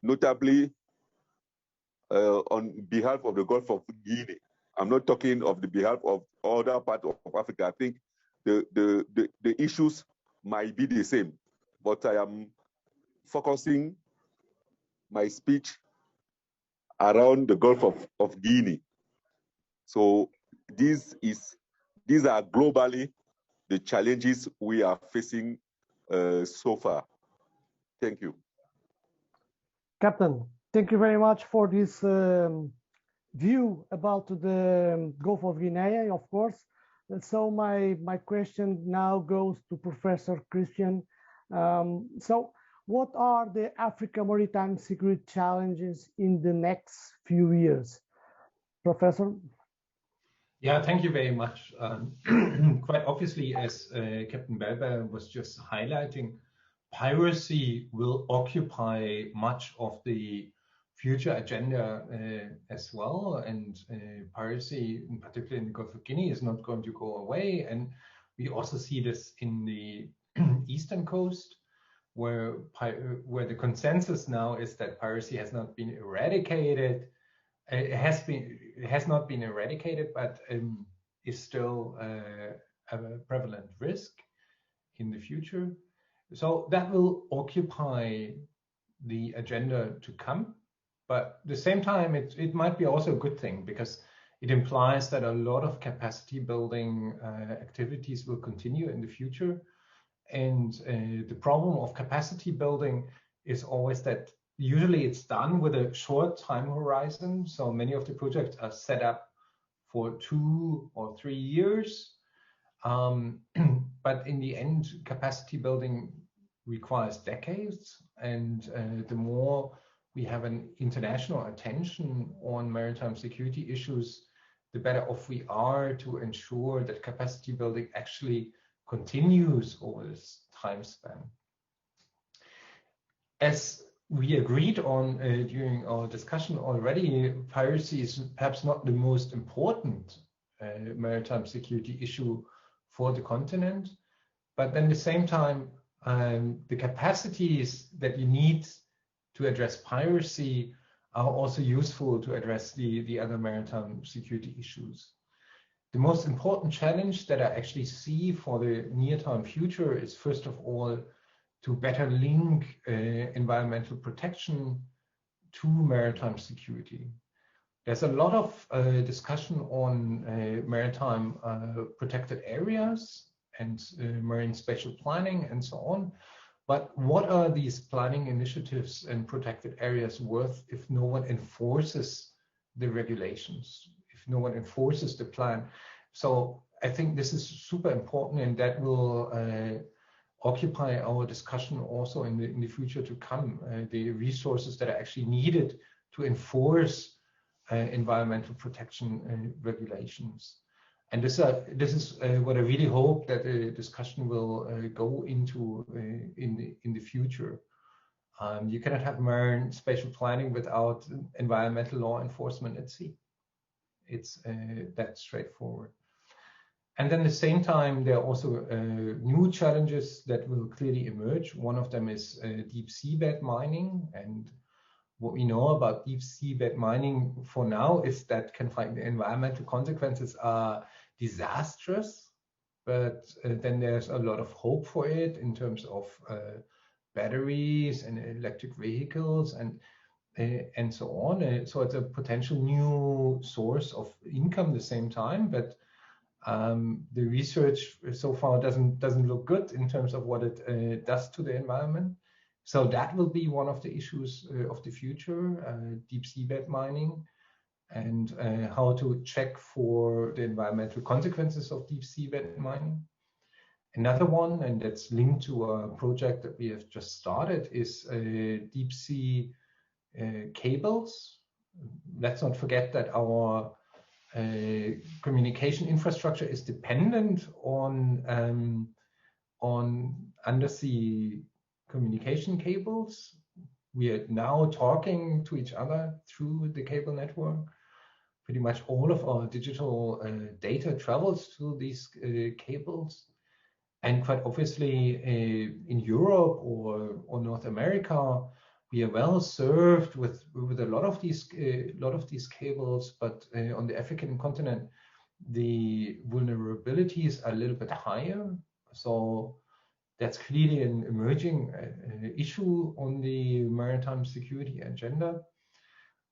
notably on behalf of the Gulf of Guinea. I'm not talking of the behalf of other parts of Africa. I think the issues might be the same, but I am focusing my speech around the Gulf of Guinea. So these are globally the challenges we are facing so far. Thank you. Captain, thank you very much for this view about the Gulf of Guinea, of course. So my question now goes to Professor Christian. So what are the Africa maritime security challenges in the next few years? Professor? Yeah, thank you very much. Quite obviously, as Captain Belber was just highlighting, piracy will occupy much of the future agenda as well. And piracy, in particular in the Gulf of Guinea, is not going to go away. And we also see this in the eastern coast, where the consensus now is that piracy has not been eradicated. It has not been eradicated, but is still a prevalent risk. in the future. So that will occupy the agenda to come. But at the same time, it might be also a good thing, because it implies that a lot of capacity building activities will continue in the future. And the problem of capacity building is always that usually it's done with a short time horizon. So many of the projects are set up for 2 or 3 years. But in the end, capacity building requires decades. And the more we have an international attention on maritime security issues, the better off we are to ensure that capacity building actually continues over this time span. As we agreed on during our discussion already, piracy is perhaps not the most important maritime security issue for the continent, but then at the same time, the capacities that you need to address piracy are also useful to address the other maritime security issues. The most important challenge that I actually see for the near-term future is, first of all, to better link environmental protection to maritime security. There's a lot of discussion on maritime protected areas and marine spatial planning and so on. But what are these planning initiatives and protected areas worth if no one enforces the regulations, if no one enforces the plan? So I think this is super important, and that will occupy our discussion also in the future to come, the resources that are actually needed to enforce environmental protection regulations. And this is what I really hope that the discussion will go into in the future. You cannot have marine spatial planning without environmental law enforcement at sea. It's that straightforward. And then at the same time, there are also new challenges that will clearly emerge. One of them is deep seabed mining. And what we know about deep seabed mining for now is that the environmental consequences are disastrous, but then there's a lot of hope for it in terms of batteries and electric vehicles and so on. So it's a potential new source of income at the same time, but the research so far doesn't look good in terms of what it does to the environment. So that will be one of the issues of the future, deep seabed mining, and how to check for the environmental consequences of deep seabed mining. Another one, and that's linked to a project that we have just started, is deep sea cables. Let's not forget that our communication infrastructure is dependent on undersea communication cables. We are now talking to each other through the cable network. Pretty much all of our digital data travels through these cables. And quite obviously in Europe or North America, we are well served with a lot of these cables, but on the African continent, the vulnerabilities are a little bit higher. So that's clearly an emerging issue on the maritime security agenda.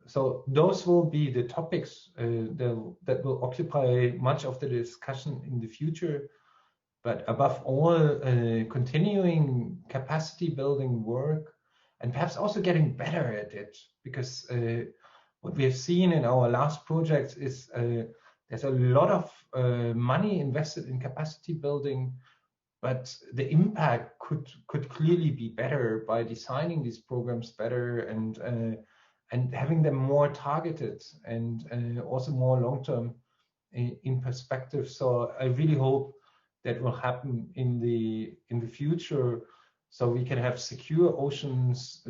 So those will be the topics that will occupy much of the discussion in the future. But above all, continuing capacity building work, and perhaps also getting better at it, because what we have seen in our last projects is there's a lot of money invested in capacity building, but the impact could clearly be better by designing these programs better and having them more targeted and also more long-term in perspective. So I really hope that will happen in the future, so we can have secure oceans.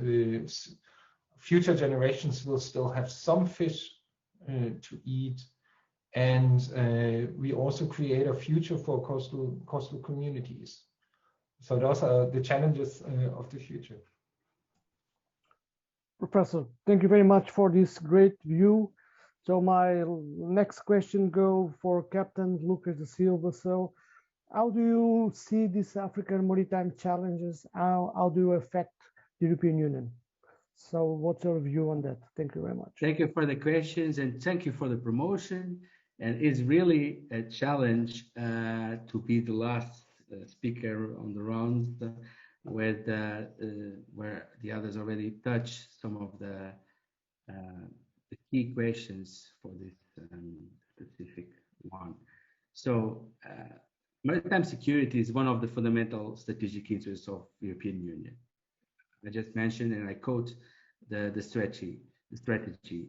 Future generations will still have some fish to eat, and we also create a future for coastal communities. So those are the challenges of the future. Professor, thank you very much for this great view. So my next question go for Captain Lucas da Silva. So How do you see these African maritime challenges? How do you affect the European Union? So what's your view on that? Thank you very much. Thank you for the questions and thank you for the promotion. And it's really a challenge to be the last speaker on the round with, where the others already touched some of the key questions for this specific one. So, maritime security is one of the fundamental strategic interests of the European Union. I just mentioned, and I quote the strategy.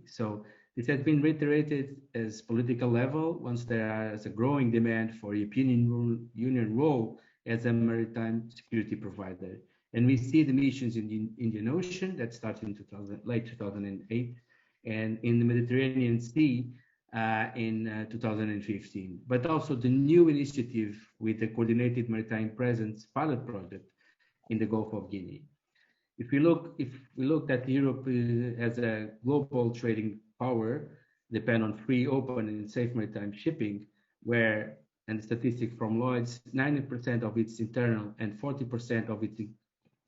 So this has been reiterated as political level once there is a growing demand for European Union role as a maritime security provider. And we see the missions in the Indian Ocean that started in late 2008 and in the Mediterranean Sea in 2015, but also the new initiative with the Coordinated Maritime Presence pilot project in the Gulf of Guinea. If we look at Europe as a global trading power, depend on free, open, and safe maritime shipping, where, and the statistic from Lloyd's, 90% of its internal and 40% of its,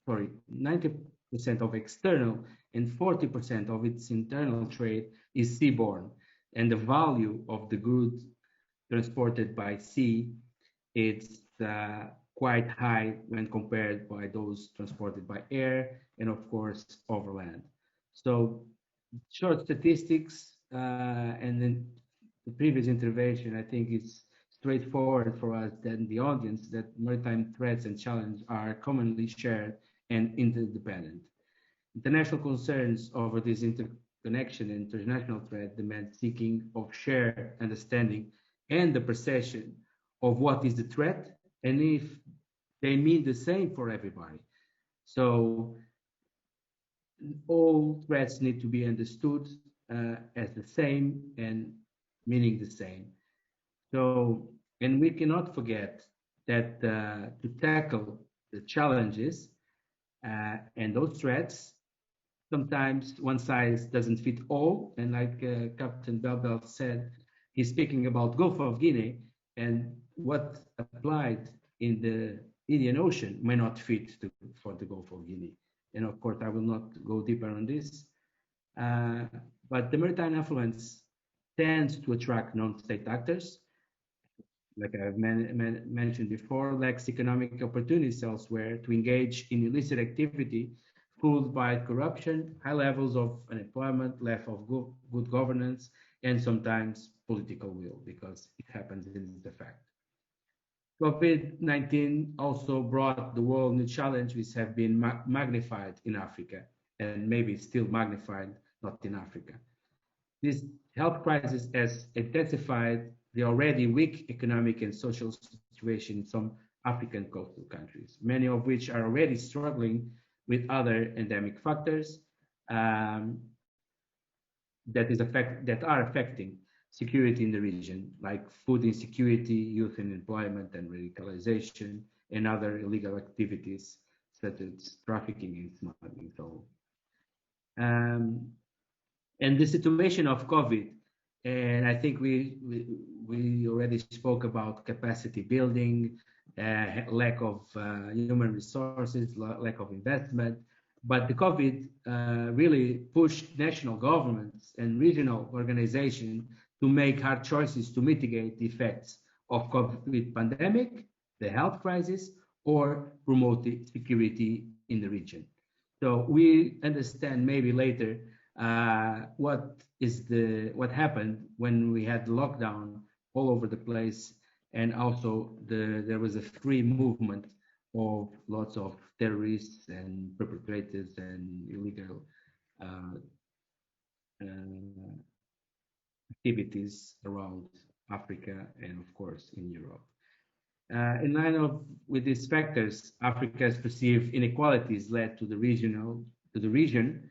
90% of external and 40% of its internal trade is seaborne, and the value of the goods transported by sea, it's quite high when compared by those transported by air and of course overland. So short statistics and then the previous intervention, I think it's straightforward for us and the audience that maritime threats and challenges are commonly shared and interdependent. International concerns over this interconnection and international threat demand seeking of shared understanding and the perception of what is the threat and if they mean the same for everybody. So all threats need to be understood as the same and meaning the same. So, and we cannot forget that to tackle the challenges and those threats, sometimes one size doesn't fit all. And like Captain Belbel said, he's speaking about Gulf of Guinea, and what applied in the Indian Ocean may not fit for the Gulf of Guinea. And of course, I will not go deeper on this. But the maritime influence tends to attract non-state actors, like I've mentioned before, lacks economic opportunities elsewhere to engage in illicit activity fueled by corruption, high levels of unemployment, lack of good governance, and sometimes political will, because it happens in the fact. COVID-19 also brought the world new challenges which have been magnified in Africa, and maybe still magnified, not in Africa. This health crisis has intensified the already weak economic and social situation in some African coastal countries, many of which are already struggling with other endemic factors that are affecting security in the region, like food insecurity, youth unemployment and radicalization, and other illegal activities such as trafficking and smuggling. So, and the situation of COVID, and I think we already spoke about capacity building, lack of human resources, lack of investment. But the COVID really pushed national governments and regional organizations to make hard choices to mitigate the effects of COVID pandemic, the health crisis, or promote security in the region. So we understand maybe later what happened when we had lockdown all over the place, and also there was a free movement of lots of terrorists and perpetrators and illegal activities around Africa and of course in Europe. In line with these factors, Africa's perceived inequalities led to the region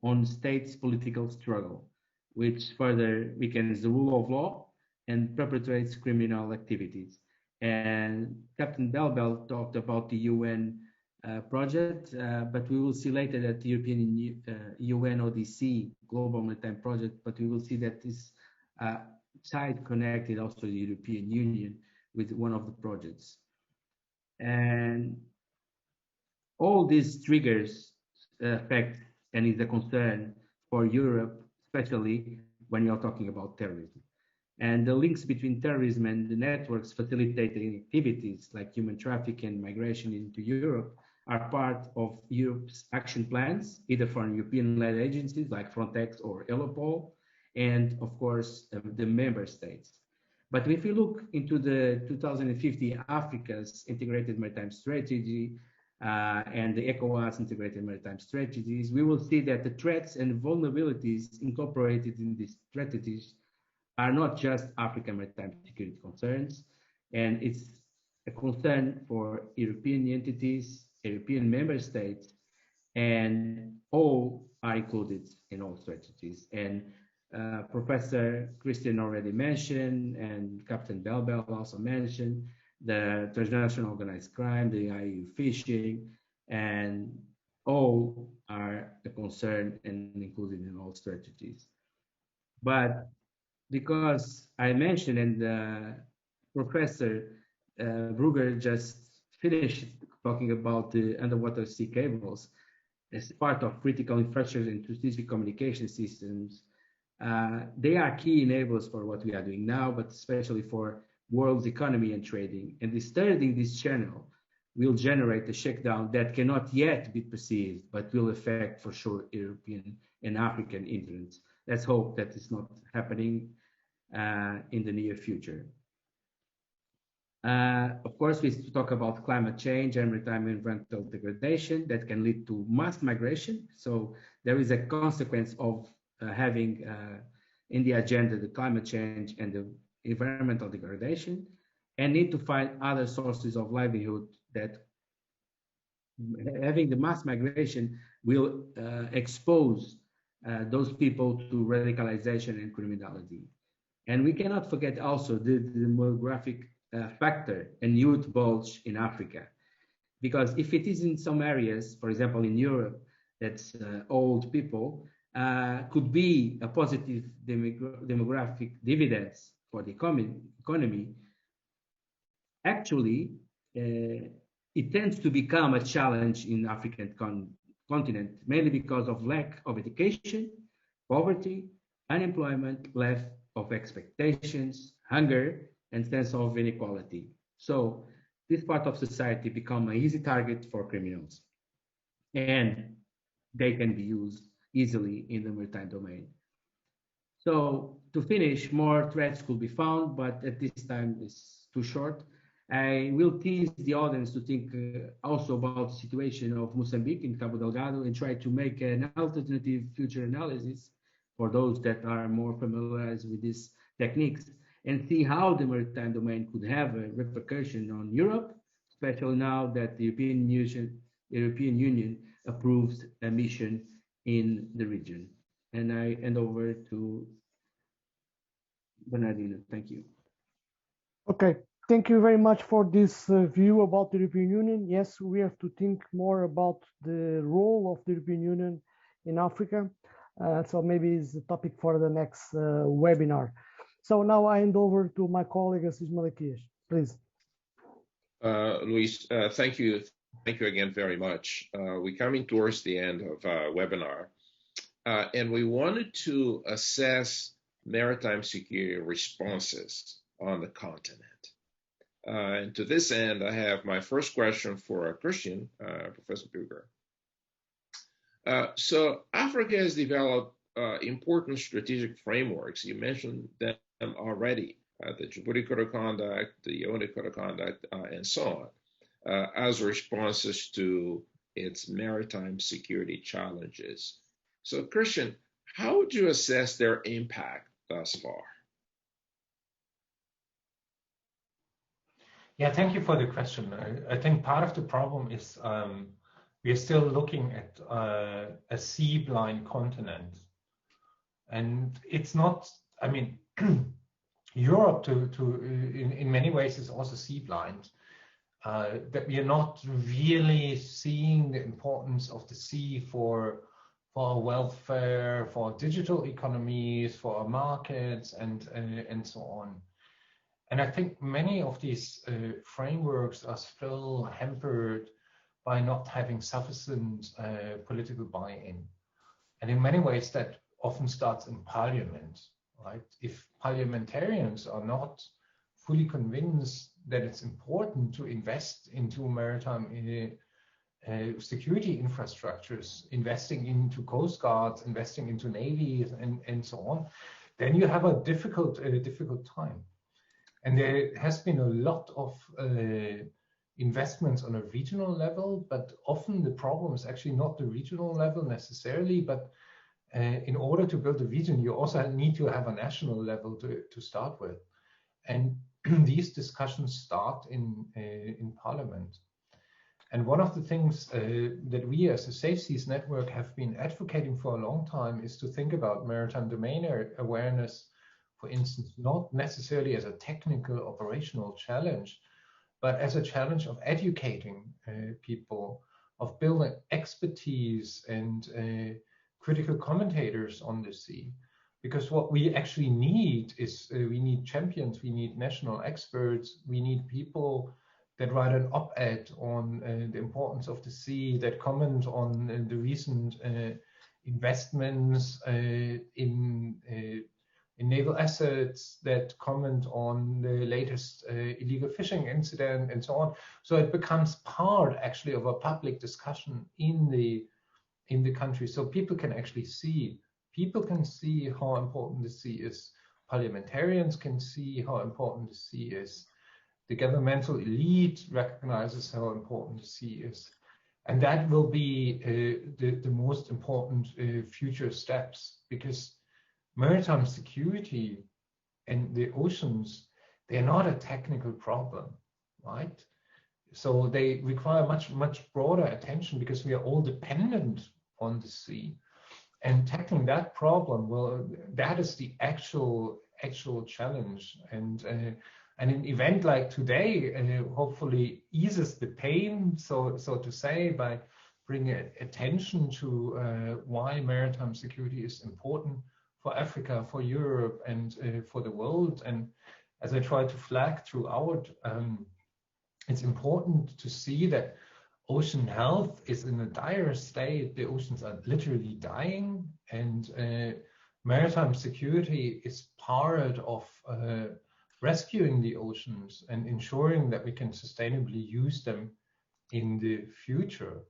on states' political struggle, which further weakens the rule of law and perpetrates criminal activities. And Captain Belbel talked about the UN project, but we will see later that the European UN ODC, Global Maritime Project, but we will see that this side connected also to the European Union with one of the projects. And all these triggers affect and is a concern for Europe, especially when you're talking about terrorism. And the links between terrorism and the networks facilitating activities like human trafficking and migration into Europe are part of Europe's action plans, either from European-led agencies like Frontex or Europol, and of course, the member states. But if you look into the 2050 Africa's integrated maritime strategy and the ECOWAS integrated maritime strategies, we will see that the threats and vulnerabilities incorporated in these strategies are not just African maritime security concerns, and it's a concern for European entities, European member states, and all are included in all strategies. And Professor Christian already mentioned, and Captain Belbel also mentioned, the transnational organized crime, the IUU fishing, and all are a concern and included in all strategies. But because I mentioned, and Professor Brugger just finished talking about the underwater sea cables as part of critical infrastructure and strategic communication systems. They are key enablers for what we are doing now, but especially for world's economy and trading. And disturbing this channel will generate a shakedown that cannot yet be perceived, but will affect for sure European and African interests. Let's hope that it's not happening in the near future. Of course, we talk about climate change and maritime environmental degradation that can lead to mass migration. So there is a consequence of having in the agenda the climate change and the environmental degradation, and need to find other sources of livelihood that having the mass migration will expose those people to radicalization and criminality. And we cannot forget also the demographic factor and youth bulge in Africa. Because if it is in some areas, for example, in Europe, that's old people, could be a positive demographic dividends for the economy, actually, it tends to become a challenge in the African continent, mainly because of lack of education, poverty, unemployment, lack of expectations, hunger, and sense of inequality. So this part of society become an easy target for criminals, and they can be used easily in the maritime domain. So to finish, more threats could be found, but at this time it's too short. I will tease the audience to think also about the situation of Mozambique in Cabo Delgado and try to make an alternative future analysis for those that are more familiarized with these techniques, and see how the maritime domain could have a repercussion on Europe, especially now that the European Union approves a mission in the region. And I hand over to Bernardino. Thank you. Okay, thank you very much for this view about the European Union. Yes, we have to think more about the role of the European Union in Africa. So maybe it's a topic for the next webinar. So now I hand over to my colleague, Assis Malaquias, please. Luis, thank you. Thank you again very much. We're coming towards the end of our webinar, and we wanted to assess maritime security responses on the continent. And to this end, I have my first question for Christian, Professor Brugger. So Africa has developed important strategic frameworks. You mentioned them already, the Djibouti Code of Conduct, the Yaoundé Code of Conduct, and so on, as responses to its maritime security challenges. So Christian, how would you assess their impact thus far? Yeah, thank you for the question. I think part of the problem is we are still looking at a sea-blind continent. And it's not, I mean, Europe in many ways is also sea-blind. That we are not really seeing the importance of the sea for our welfare, for digital economies, for our markets, and so on. And I think many of these frameworks are still hampered by not having sufficient political buy-in. And in many ways, that often starts in parliament, right? If parliamentarians are not fully convinced that it's important to invest into maritime security infrastructures, investing into coast guards, investing into navies, and so on, then you have a difficult time. And there has been a lot of investments on a regional level, but often the problem is actually not the regional level necessarily, but in order to build a region, you also need to have a national level to start with. And these discussions start in Parliament. And one of the things that we as a Safe Seas Network have been advocating for a long time is to think about maritime domain awareness, for instance, not necessarily as a technical operational challenge, but as a challenge of educating people, of building expertise and critical commentators on the sea. Because what we actually need is we need champions, we need national experts, we need people that write an op-ed on the importance of the sea, that comment on the recent investments in naval assets, that comment on the latest illegal fishing incident, and so on. So it becomes part actually of a public discussion in the country, so people can actually see. People can see how important the sea is. Parliamentarians can see how important the sea is. The governmental elite recognizes how important the sea is. And that will be the most important future steps, because maritime security and the oceans, they're not a technical problem, right? So they require much, much broader attention because we are all dependent on the sea. And tackling that problem, well, that is the actual challenge. And an event like today hopefully eases the pain, so to say, by bringing attention to why maritime security is important for Africa, for Europe, and for the world. And as I try to flag throughout, it's important to see that ocean health is in a dire state. The oceans are literally dying, and maritime security is part of rescuing the oceans and ensuring that we can sustainably use them in the future.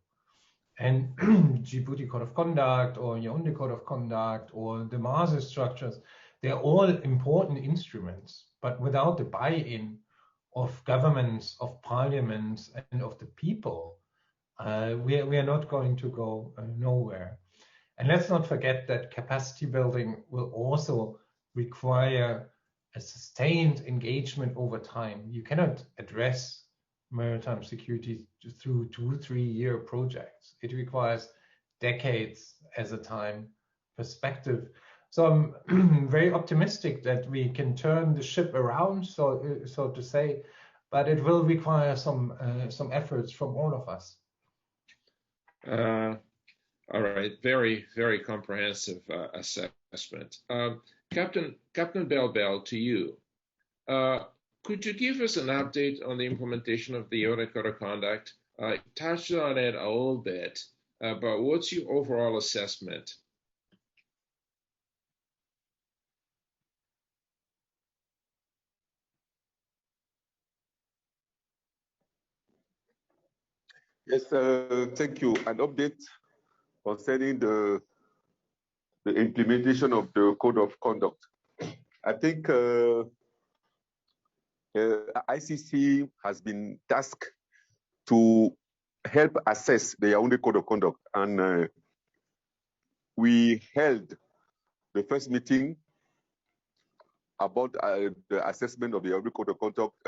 And Djibouti Code of Conduct or Yaoundé Code of Conduct or the MASE structures, they're all important instruments, but without the buy-in of governments, of parliaments, and of the people, we are not going to go nowhere. And let's not forget that capacity building will also require a sustained engagement over time. You cannot address maritime security through 2-3 year projects. It requires decades as a time perspective. So I'm very optimistic that we can turn the ship around, so to say, but it will require some efforts from all of us. All right, very, very comprehensive assessment. Captain Bell, to you. Could you give us an update on the implementation of the Yaoundé Code of Conduct? You touched on it a little bit, but what's your overall assessment? Yes, thank you. An update concerning the implementation of the Code of Conduct. I think ICC has been tasked to help assess the Yaoundé Code of Conduct, and we held the first meeting about the assessment of the Yaoundé Code of Conduct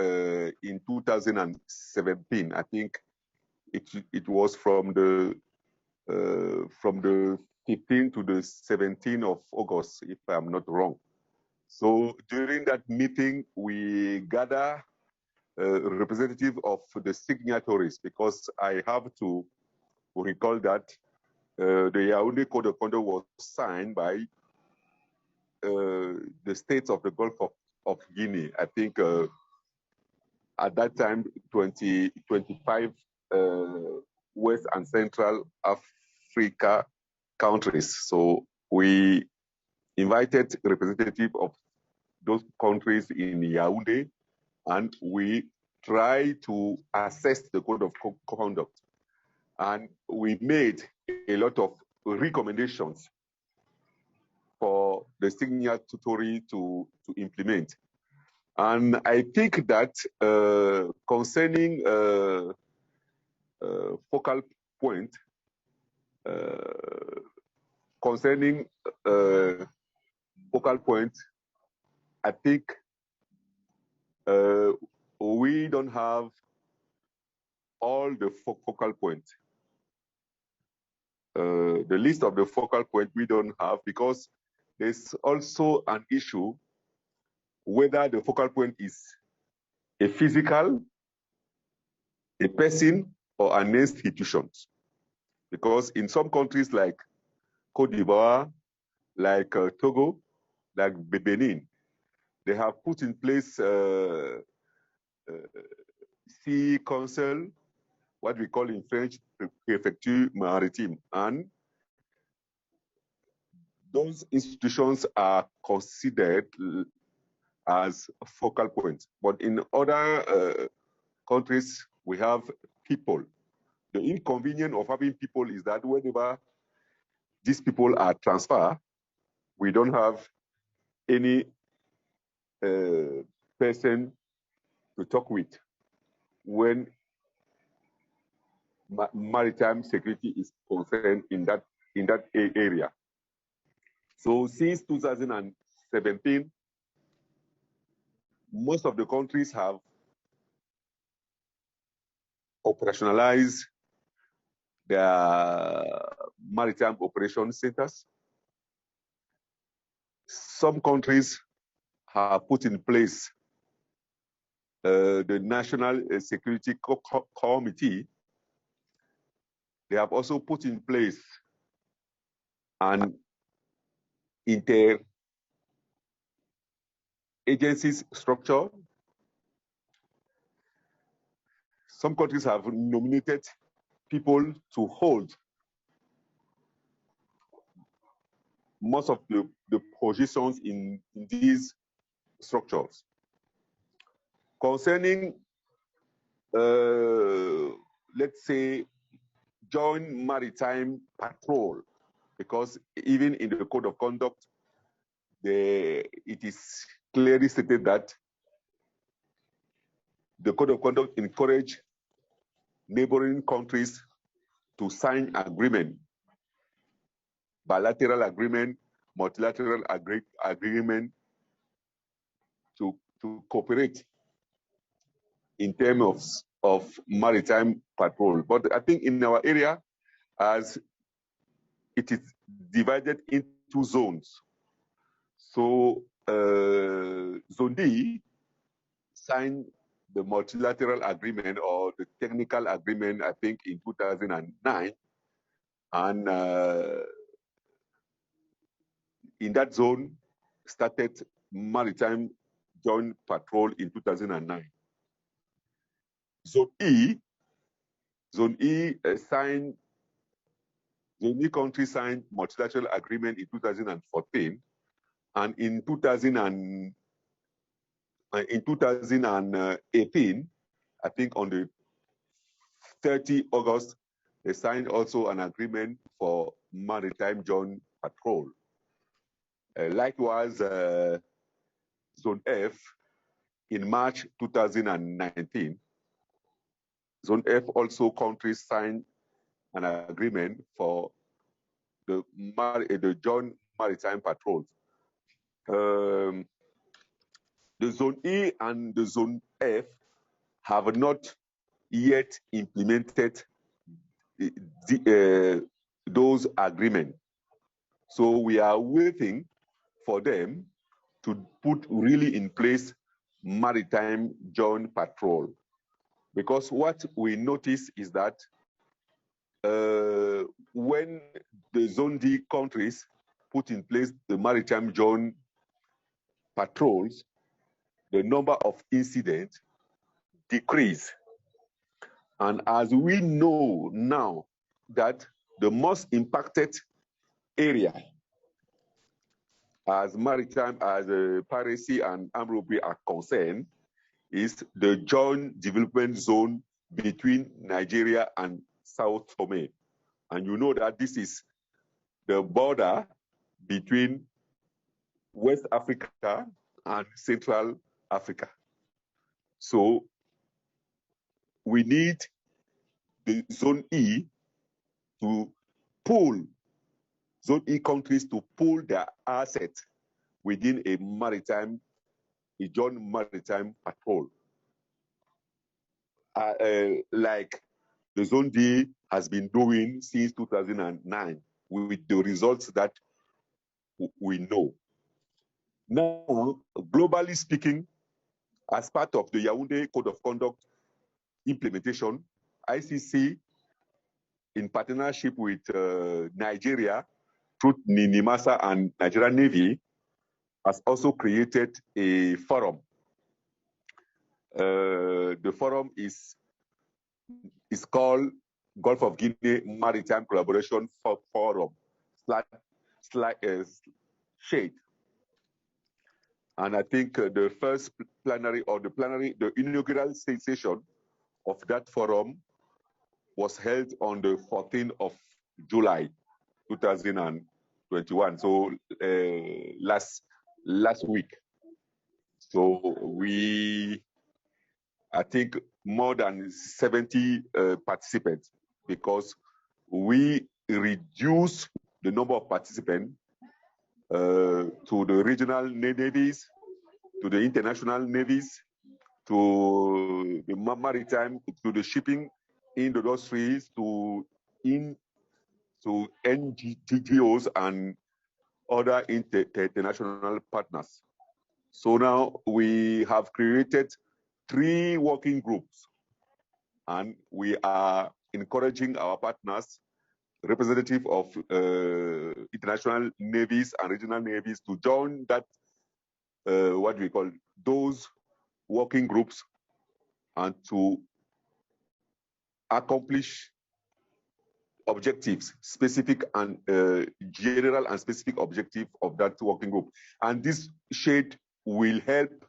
in 2017. I think it was from the 15th to the 17th of August, if I'm not wrong. So during that meeting, we gather representative of the signatories, because I have to recall that the Yaoundé Code of Conduct was signed by the states of the Gulf of Guinea. I think at that time 25 West and Central Africa countries. So we invited representatives of those countries in Yaoundé, and we try to assess the code of conduct. And we made a lot of recommendations for the signatory to implement. And I think that concerning focal point, I think we don't have all the focal points. The list of the focal point we don't have, because there's also an issue whether the focal point is a physical, a person, or an institution. Because in some countries like Cote d'Ivoire, like Togo, like Benin, they have put in place sea council, what we call in French, préfecture maritime. And those institutions are considered as focal points. But in other countries, we have people. The inconvenience of having people is that whenever these people are transferred, we don't have any person to talk with when maritime security is concerned in that area. So since 2017, most of the countries have operationalized their maritime operation centers. Some countries have put in place the National Security Committee. They have also put in place an inter-agency structure. Some countries have nominated people to hold most of the positions in these structures. Concerning, let's say, joint maritime patrol, because even in the code of conduct, it is clearly stated that the code of conduct encourages neighboring countries to sign agreement, bilateral agreement, multilateral agreement to cooperate in terms of maritime patrol. But I think in our area, as it is divided into zones. So Zone D signed the multilateral agreement or the technical agreement, I think, in 2009. And in that zone, started maritime joint patrol in 2009. Zone E signed, Zone E country signed multilateral agreement in 2014, and in 2018, I think on the 30 August, they signed also an agreement for maritime joint patrol. Likewise, Zone F, in March 2019, Zone F also countries signed an agreement for the joint maritime patrols. The Zone E and the Zone F have not yet implemented those agreements. So we are waiting for them to put really in place maritime joint patrol. Because what we notice is that when the Zone D countries put in place the maritime joint patrols, the number of incidents decrease. And as we know now that the most impacted area as maritime, as piracy and armed robbery are concerned, is the joint development zone between Nigeria and South Tome. And you know that this is the border between West Africa and Central Africa. So we need the Zone E to pull, Zone E countries to pull their assets within a joint maritime patrol. Like the Zone D has been doing since 2009 with the results that we know. Now, globally speaking, as part of the Yaoundé Code of Conduct implementation, ICC, in partnership with Nigeria, through NIMASA and Nigerian Navy, has also created a forum. The forum is called Gulf of Guinea Maritime Collaboration Forum, SHADE. And I think the first plenary, the inaugural session of that forum was held on the 14th of July, 2021. So last week. So I think more than 70 participants, because we reduced the number of participants to the regional navies, to the international navies, to the maritime, to the shipping industries, to NGOs and other international partners. So now we have created 3 working groups, and we are encouraging our partners, representative of international navies and regional navies, to join that, what we call those working groups, and to accomplish objectives, specific and general and specific objective of that working group. And this SHADE will help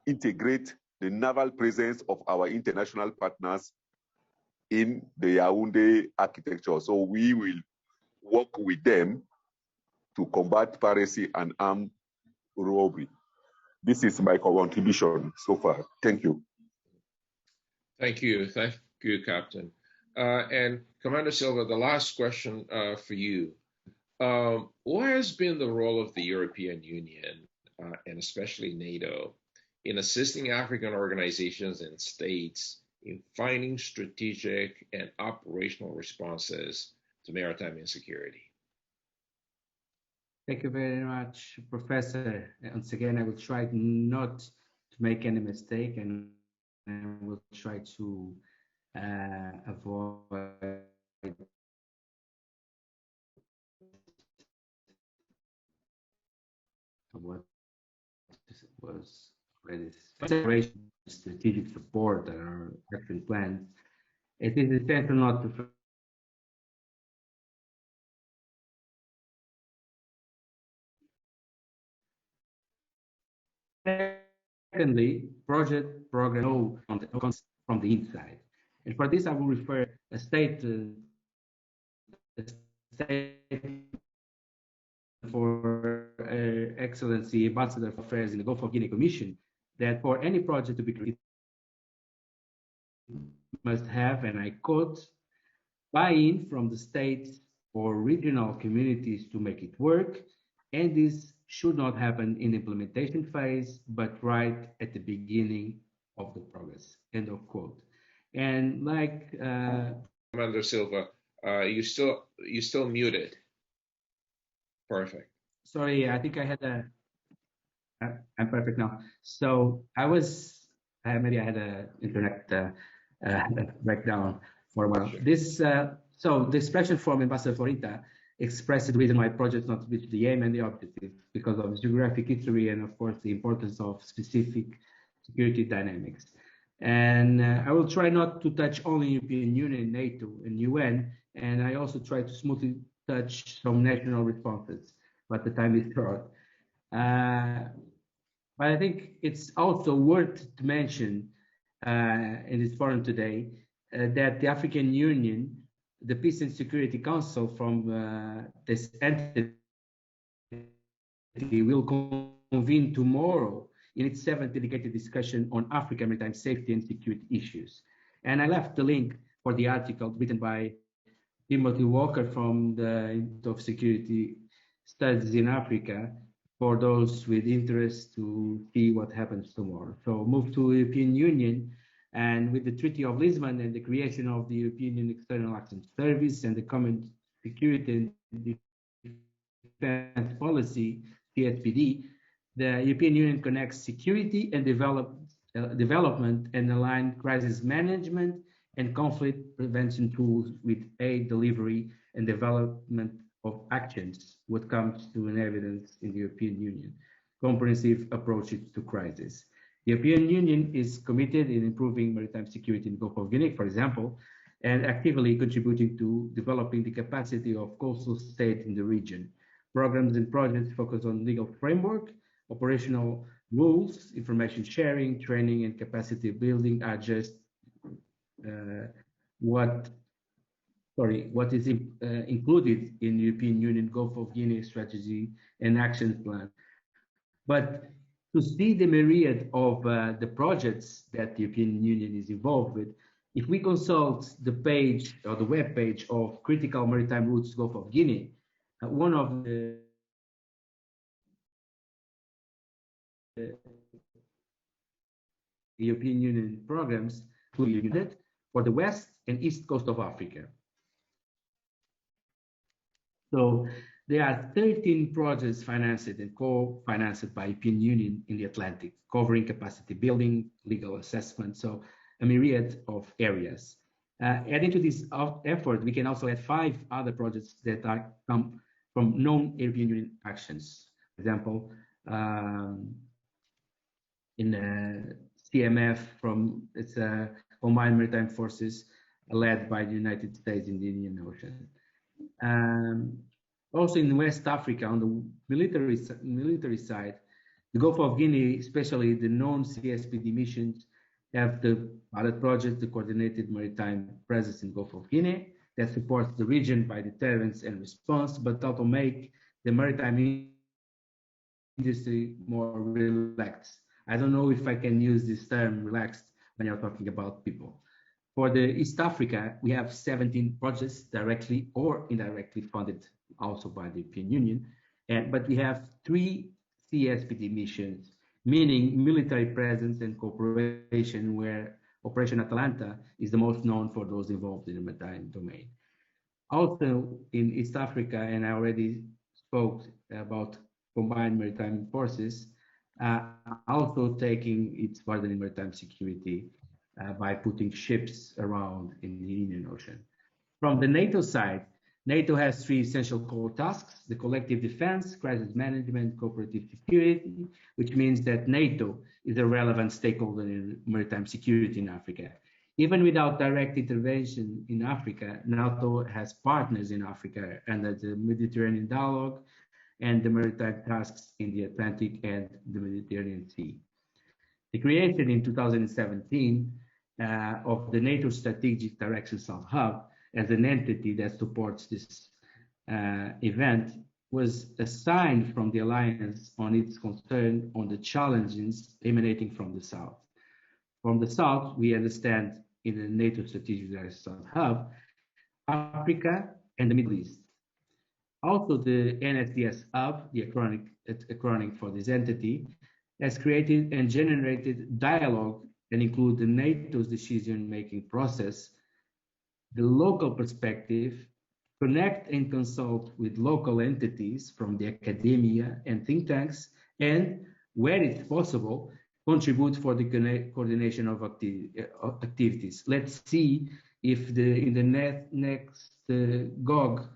integrate the naval presence of our international partners in the Yaoundé architecture. So we will work with them to combat piracy and armed robbery. This is my contribution so far. Thank you. Thank you, Captain. And Commander Silva, the last question for you. What has been the role of the European Union, and especially NATO, in assisting African organizations and states in finding strategic and operational responses to maritime insecurity? Thank you very much, Professor. Once again, I will try not to make any mistake, and I will try to avoid what was already strategic support that are action plans. It is essential not to secondly, program from the inside. And for this, I will refer a state for Excellency Ambassador for Affairs in the Gulf of Guinea Commission, that for any project to be created, must have, and I quote, buy-in from the states or regional communities to make it work, and this should not happen in the implementation phase, but right at the beginning of the progress, end of quote. And like Commander Silva, you still muted. Perfect. Sorry, I think I had I'm perfect now. So maybe I had an internet breakdown for a while. So the expression from Ambassador Florita expressed the reason why projects not reach the aim and the objective, because of geographic history and of course the importance of specific security dynamics. And I will try not to touch only European Union, NATO, and UN, and I also try to smoothly touch some national responses, but the time is short. But I think it's also worth to mention in this forum today that the African Union, the Peace and Security Council from this entity will convene tomorrow in its 7th dedicated discussion on African maritime safety and security issues. And I left the link for the article written by Timothy Walker from the Institute of Security Studies in Africa for those with interest to see what happens tomorrow. So move to European Union, and with the Treaty of Lisbon and the creation of the European Union External Action Service and the Common Security and Defense Policy, CSPD, the European Union connects security and development and aligned crisis management and conflict prevention tools with aid delivery and development of actions, what comes to an evidence in the European Union, comprehensive approaches to crisis. The European Union is committed in improving maritime security in the Gulf of Guinea, for example, and actively contributing to developing the capacity of coastal states in the region. Programs and projects focus on legal framework, operational rules, information sharing, training, and capacity building are just what is included in the European Union Gulf of Guinea strategy and action plan. But to see the myriad of the projects that the European Union is involved with, if we consult the page or the web page of Critical Maritime Routes Gulf of Guinea, one of the European Union programs for the west and east coast of Africa. So there are 13 projects financed and co-financed by European Union in the Atlantic, covering capacity building, legal assessment, so a myriad of areas. Adding to this effort, we can also add 5 other projects that come from non-European Union actions. For example, in CMF, it's Combined Maritime Forces led by the United States in the Indian Ocean. Also in West Africa, on the military side, the Gulf of Guinea, especially the non-CSPD missions, have the pilot project, the Coordinated Maritime Presence in Gulf of Guinea, that supports the region by deterrence and response, but also make the maritime industry more relaxed. I don't know if I can use this term relaxed when you're talking about people. For the East Africa, we have 17 projects directly or indirectly funded also by the European Union, but we have 3 CSPD missions, meaning military presence and cooperation, where Operation Atalanta is the most known for those involved in the maritime domain. Also in East Africa, and I already spoke about Combined Maritime Forces, also taking its part in maritime security by putting ships around in the Indian Ocean. From the NATO side, NATO has 3 essential core tasks: the collective defense, crisis management, cooperative security, which means that NATO is a relevant stakeholder in maritime security in Africa. Even without direct intervention in Africa, NATO has partners in Africa under the Mediterranean Dialogue and the maritime tasks in the Atlantic and the Mediterranean Sea. The creation in 2017 of the NATO Strategic Direction South Hub as an entity that supports this event was a sign from the Alliance on its concern on the challenges emanating from the South. From the South, we understand in the NATO Strategic Direction South Hub, Africa and the Middle East. Also, the NSDS Hub, the acronym for this entity, has created and generated dialogue and include the NATO's decision-making process, the local perspective, connect and consult with local entities from the academia and think tanks, and where it's possible, contribute for the coordination of activities. Let's see if in the next GOG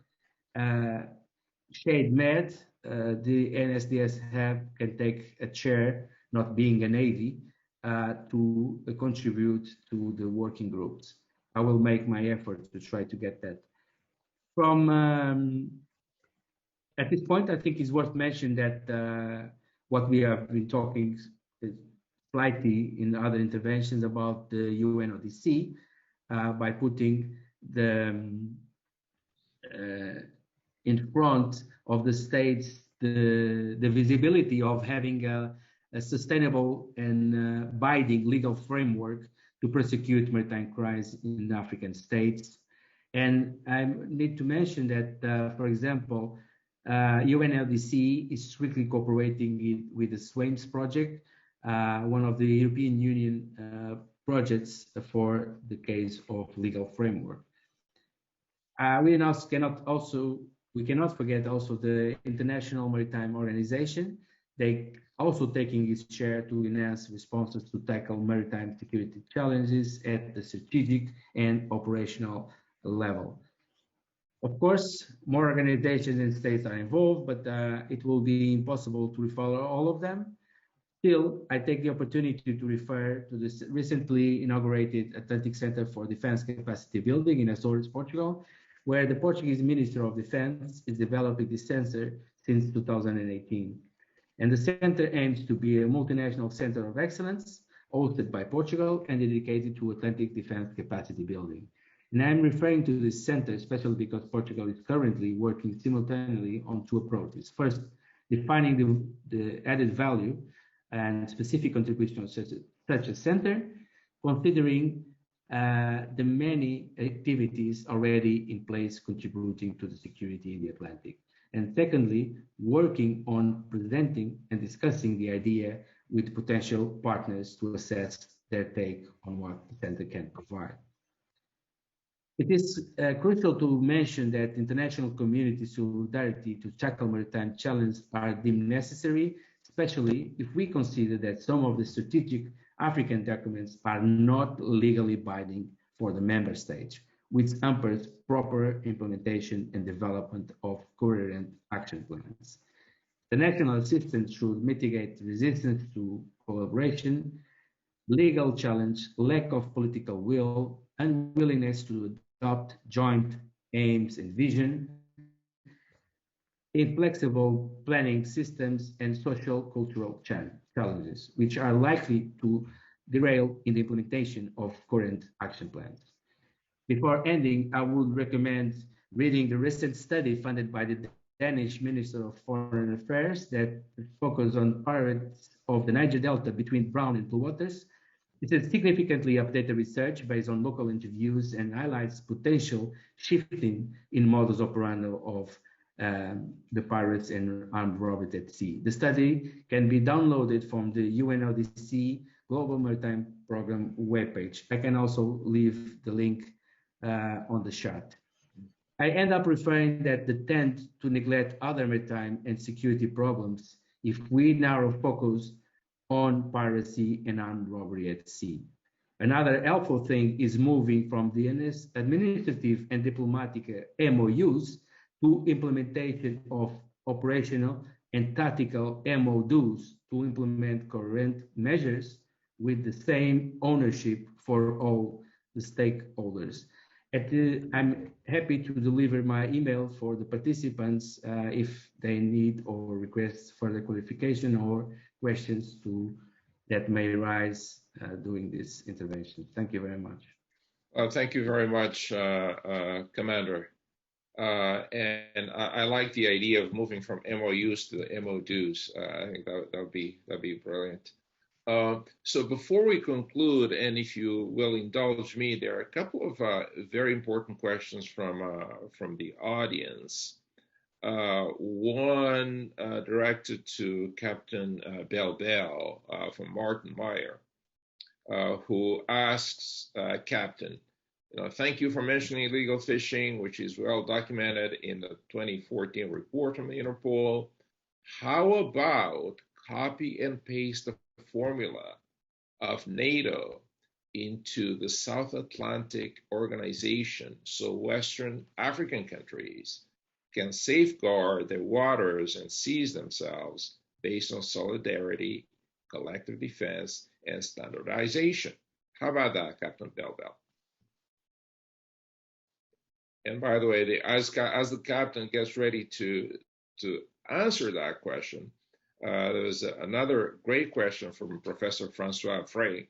Shade Med, the NSDS Hub can take a chair, not being a Navy, to contribute to the working groups. I will make my effort to try to get that. From at this point, I think it's worth mentioning that what we have been talking slightly in other interventions about the UNODC by putting the in front of the states the visibility of having a sustainable and binding legal framework to prosecute maritime crimes in African states. And I need to mention that, for example, UNLDC is strictly cooperating with the SWAMES project, one of the European Union projects for the case of legal framework. We cannot forget also the International Maritime Organization. They also taking its share to enhance responses to tackle maritime security challenges at the strategic and operational level. Of course, more organizations and states are involved, but it will be impossible to refer all of them. Still, I take the opportunity to refer to this recently inaugurated Atlantic Center for Defense Capacity Building in Açores, Portugal, where the Portuguese Minister of Defense is developing this center since 2018. And the center aims to be a multinational center of excellence hosted by Portugal and dedicated to Atlantic defense capacity building. And I'm referring to this center especially because Portugal is currently working simultaneously on two approaches. First, defining the added value and specific contributions such a center, considering the many activities already in place contributing to the security in the Atlantic. And secondly, working on presenting and discussing the idea with potential partners to assess their take on what the center can provide. It is crucial to mention that international community solidarity to tackle maritime challenges are deemed necessary, especially if we consider that some of the strategic African documents are not legally binding for the member states, which hampers proper implementation and development of coherent action plans. The national assistance should mitigate resistance to collaboration, legal challenge, lack of political will, unwillingness to adopt joint aims and vision, inflexible planning systems, and social cultural challenges, which are likely to derail in the implementation of current action plans. Before ending, I would recommend reading the recent study funded by the Danish Minister of Foreign Affairs that focused on pirates of the Niger Delta between brown and blue waters. It's a significantly updated research based on local interviews and highlights potential shifting in modus operandi of the pirates and armed robbery at sea. The study can be downloaded from the UNODC Global Maritime Program webpage. I can also leave the link on the chat. I end up referring that the tend to neglect other maritime and security problems if we narrow focus on piracy and armed robbery at sea. Another helpful thing is moving from the administrative and diplomatic MOUs to implementation of operational and tactical MODs to implement current measures with the same ownership for all the stakeholders. I'm happy to deliver my email for the participants if they need or request further clarification or questions that may arise during this intervention. Thank you very much. Thank you very much, Commander. And I like the idea of moving from MOUs to the MODs. I think that'd be brilliant. So before we conclude, and if you will indulge me, there are a couple of very important questions from the audience. One directed to Captain Bell from Martin Meyer, who asks, Captain, thank you for mentioning illegal fishing, which is well documented in the 2014 report from the Interpol. How about copy and paste the formula of NATO into the South Atlantic Organization so Western African countries can safeguard their waters and seas themselves based on solidarity, collective defense, and standardization. How about that, Captain Del Bel? And by the way, as the captain gets ready to answer that question, there's another great question from Professor Francois Frey,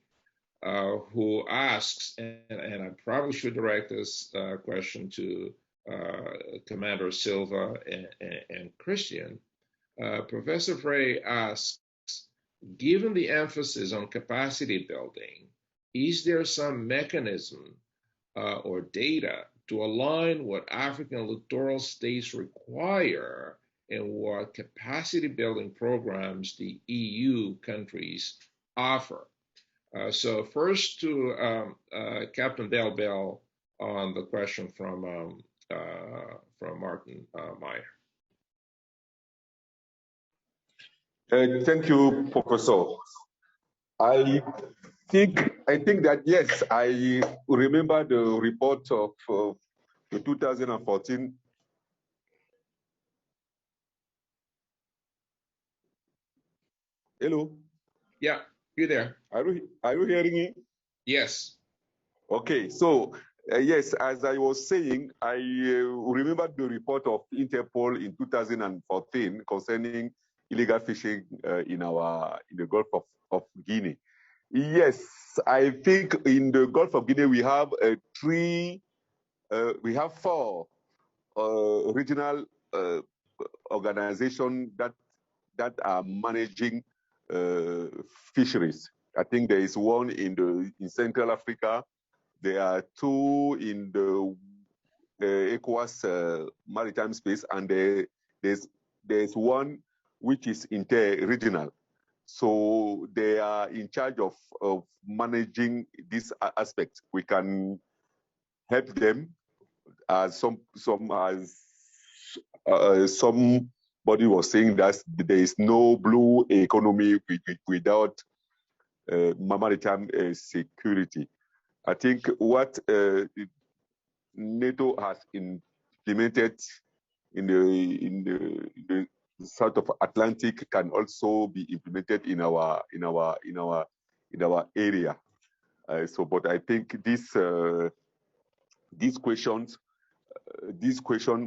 who asks, and I probably should direct this question to Commander Silva and Christian. Professor Frey asks, given the emphasis on capacity building, is there some mechanism or data to align what African littoral states require and what capacity building programs the EU countries offer? So first to Captain Del Bel on the question from Martin Meyer. Thank you, Professor. I think that yes, I remember the report of the 2014. Hello. Yeah, you there? Are you hearing me? Yes. Okay, so yes, as I was saying, I remember the report of Interpol in 2014 concerning illegal fishing in the Gulf of Guinea. Yes, I think in the Gulf of Guinea we have four regional organizations that are managing fisheries. I think there is one in Central Africa. There are two in the ECOWAS maritime space, and there's one which is inter-regional. So they are in charge of managing this aspect. We can help them as somebody was saying that there is no blue economy without maritime security. I think what NATO has implemented in the south of Atlantic can also be implemented in our area. But I think this question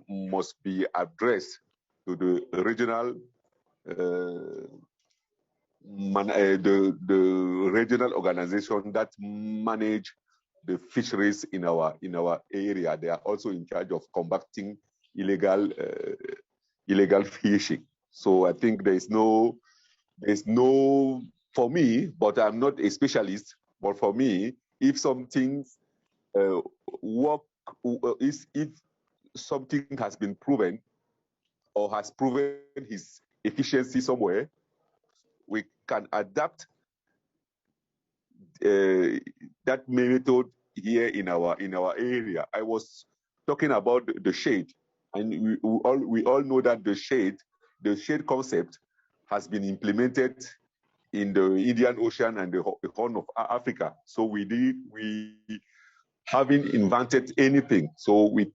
must be addressed to the regional the regional organization that manage the fisheries in our area. They are also in charge of combating illegal fishing. So I think there's no for me, but I'm not a specialist. But for me, if some things work, if something has been proven or has proven its efficiency somewhere, we can adapt that method here in our area. I was talking about the shade, and we all know that the shade concept has been implemented in the Indian Ocean and the Horn of Africa. So we haven't invented anything. So we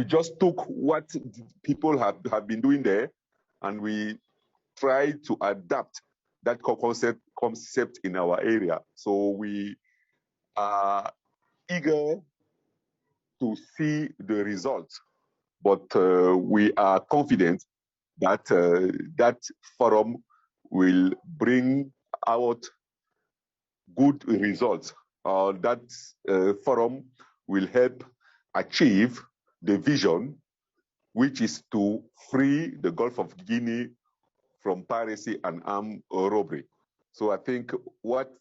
just took what people have been doing there, and we tried to adapt that concept in our area. So we are eager to see the results, but we are confident that that forum will bring out good results. That forum will help achieve the vision, which is to free the Gulf of Guinea from piracy and armed robbery. So I think what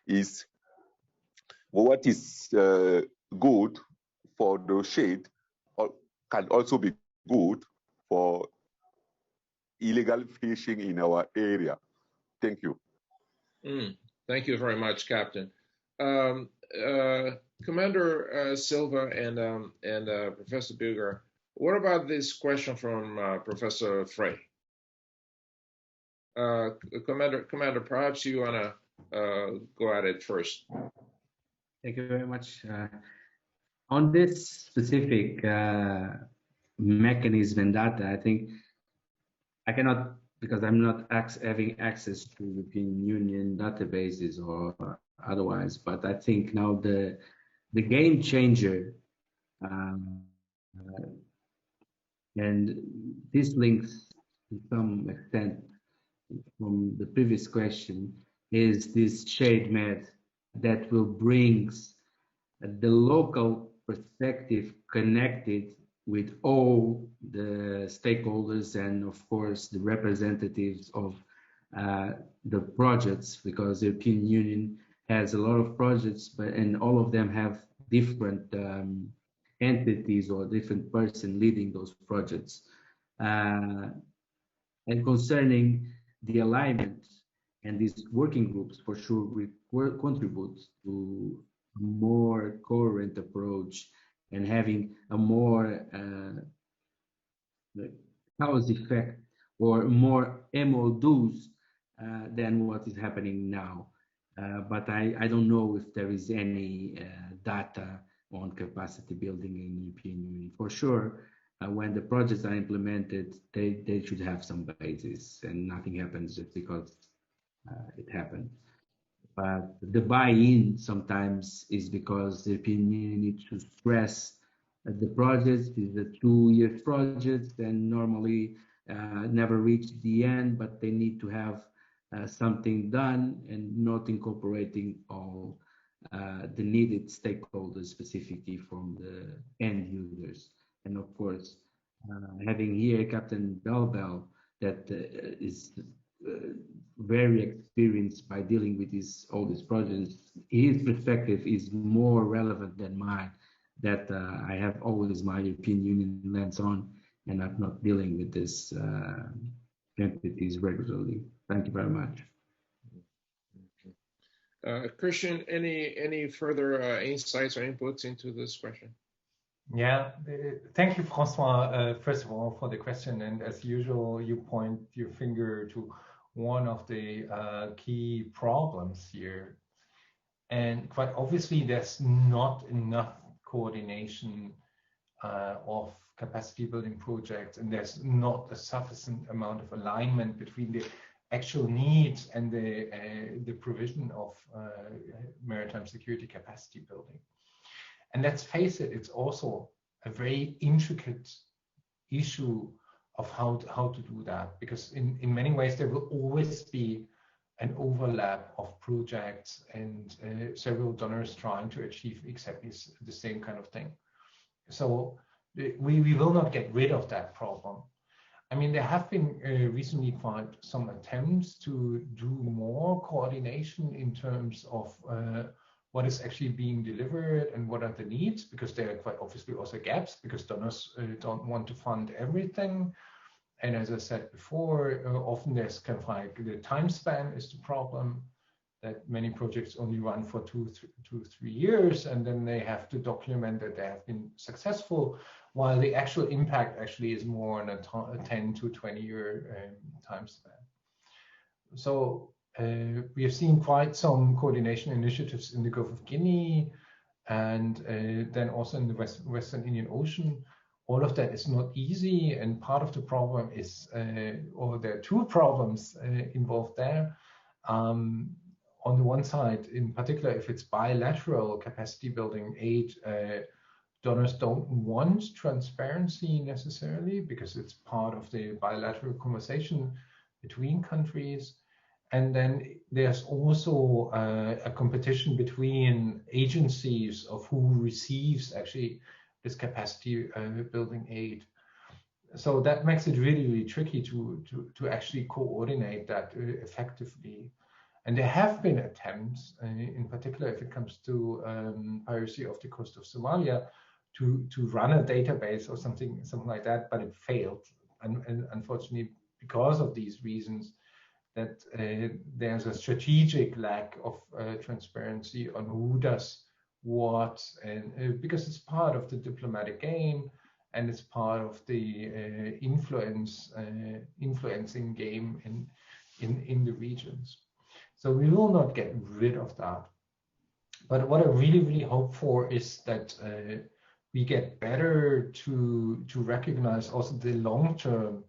is good for the shade can also be good for illegal fishing in our area. Thank you. Thank you very much, Captain. Commander Silva and Professor Buger, what about this question from Professor Frey? Commander, perhaps you want to go at it first. Thank you very much. On this specific mechanism and data. I think I cannot, because I'm not having access to European Union databases or otherwise, but I think now the game changer, and this links to some extent from the previous question, is this shared math that will bring the local perspective connected with all the stakeholders and of course the representatives of the projects, because the European Union has a lot of projects, and all of them have different entities or different person leading those projects. And concerning the alignment, and these working groups for sure will contribute to a more coherent approach and having a more cause effect or more MODs than what is happening now. But I don't know if there is any data on capacity building in the European Union. For sure, when the projects are implemented, they should have some basis, and nothing happens just because it happened. But the buy-in sometimes is because the European Union needs to stress that the project is a 2-year project and normally never reach the end, but they need to have something done and not incorporating all the needed stakeholders specifically from the end users. And of course, having here Captain Belbel that is very experienced by dealing with all these projects, his perspective is more relevant than mine, that I have always my European Union lens on and I'm not dealing with these entities regularly. Thank you very much. Christian, any further insights or inputs into this question? Yeah, thank you, Francois, first of all, for the question. And as usual, you point your finger to one of the key problems here. And quite obviously, there's not enough coordination of capacity building projects, and there's not a sufficient amount of alignment between the actual needs and the provision of maritime security capacity building. And let's face it, it's also a very intricate issue of how to do that, because in many ways there will always be an overlap of projects and several donors trying to achieve exactly the same kind of thing. So we will not get rid of that problem. I mean, there have been recently quite some attempts to do more coordination in terms of what is actually being delivered and what are the needs, because there are quite obviously also gaps, because donors don't want to fund everything. And as I said before, often there's kind of like the time span is the problem, that many projects only run for 2 to 3 years, and then they have to document that they have been successful, while the actual impact actually is more on a 10 to 20 year time span. So we have seen quite some coordination initiatives in the Gulf of Guinea, and then also in the Western Indian Ocean. All of that is not easy, and part of the problem is, or there are two problems involved there. On the one side, in particular, if it's bilateral capacity building aid, donors don't want transparency necessarily, because it's part of the bilateral conversation between countries. And then there's also a competition between agencies of who receives actually this capacity building aid. So that makes it really, really tricky to actually coordinate that effectively. And there have been attempts, in particular if it comes to piracy off the coast of Somalia, to run a database or something like that, but it failed. And unfortunately, because of these reasons, that there's a strategic lack of transparency on who does what, and because it's part of the diplomatic game, and it's part of the influencing game in the regions. So we will not get rid of that. But what I really, really hope for is that we get better to recognize also the long-term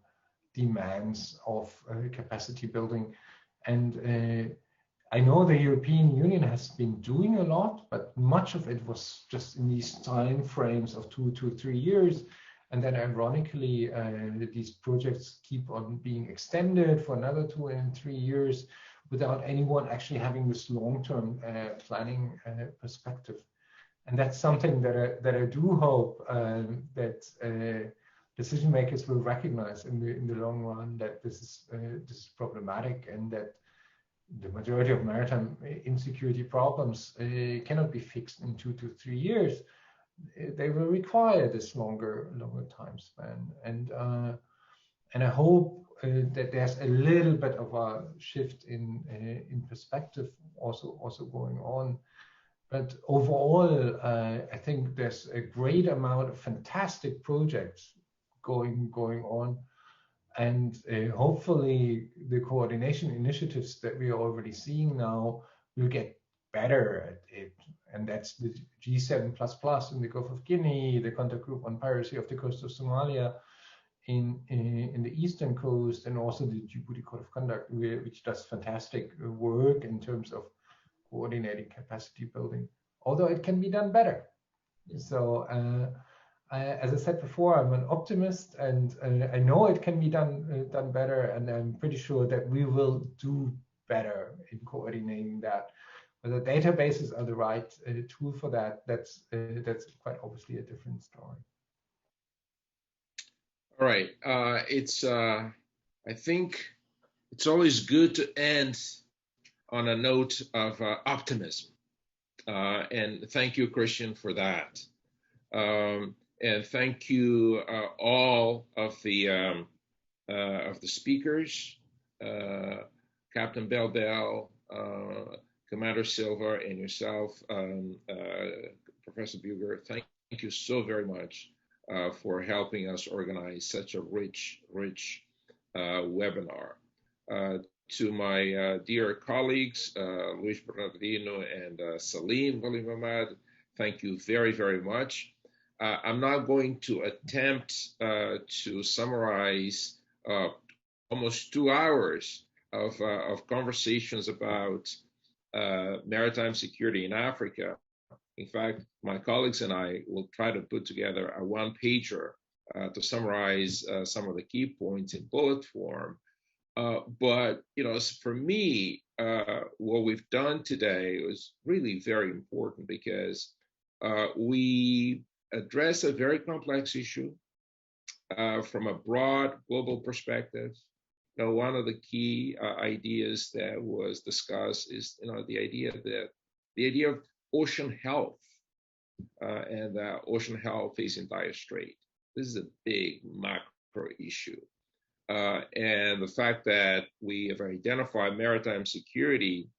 demands of capacity building. And I know the European Union has been doing a lot, but much of it was just in these time frames of 2 to 3 years. And then ironically, these projects keep on being extended for another 2 and 3 years without anyone actually having this long-term planning perspective. And that's something that I do hope that decision makers will recognize in the long run, that this is problematic, and that the majority of maritime insecurity problems cannot be fixed in 2 to 3 years. They will require this longer time span, and I hope that there's a little bit of a shift in perspective also going on. But overall, I think there's a great amount of fantastic projects going on, and hopefully the coordination initiatives that we are already seeing now will get better at it. And that's the G7++ in the Gulf of Guinea, the contact group on piracy off the coast of Somalia in the eastern coast, and also the Djibouti Code of Conduct, which does fantastic work in terms of coordinating capacity building, although it can be done better. So as I said before, I'm an optimist, and I know it can be done better, and I'm pretty sure that we will do better in coordinating that. Whether databases are the right tool for that, that's quite obviously a different story. All right, I think it's always good to end on a note of optimism, and thank you, Christian, for that. And thank you all of the speakers, Captain Beldel, Commander Silva, and yourself, Professor Buger. Thank you so very much for helping us organize such a rich webinar. To my dear colleagues, Luis Bernardino and Salim Valimamad, thank you very, very much. I'm not going to attempt to summarize almost 2 hours of conversations about maritime security in Africa. In fact, my colleagues and I will try to put together a one-pager to summarize some of the key points in bullet form. But for me, what we've done today was really very important, because we address a very complex issue from a broad global perspective. One of the key ideas that was discussed is the idea of ocean health, and that ocean health is in dire strait. This is a big macro issue. And the fact that we have identified maritime security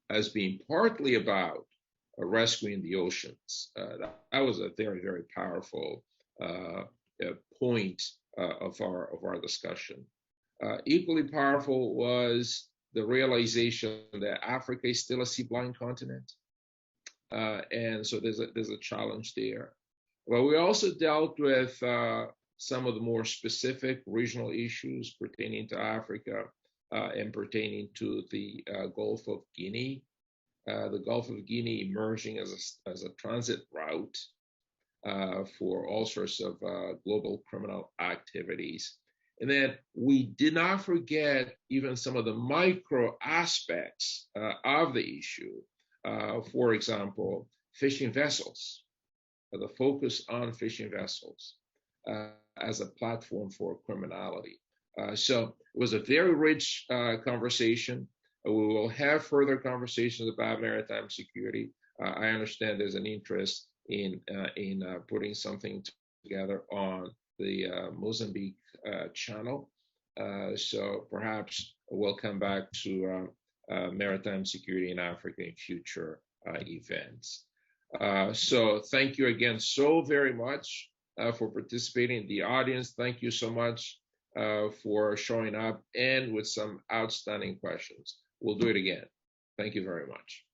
as being partly about rescuing the oceans, that was a very, very powerful point of our discussion. Equally powerful was the realization that Africa is still a sea-blind continent, and so there's a challenge there. But we also dealt with some of the more specific regional issues pertaining to Africa and pertaining to the Gulf of Guinea. The Gulf of Guinea emerging as a transit route for all sorts of global criminal activities. And then we did not forget even some of the micro aspects of the issue. For example, fishing vessels, the focus on fishing vessels as a platform for criminality. So it was a very rich conversation. We will have further conversations about maritime security. I understand there's an interest in putting something together on the Mozambique channel. So perhaps we'll come back to maritime security in Africa in future events. So thank you again so very much for participating. The audience, thank you so much for showing up and with some outstanding questions. We'll do it again. Thank you very much.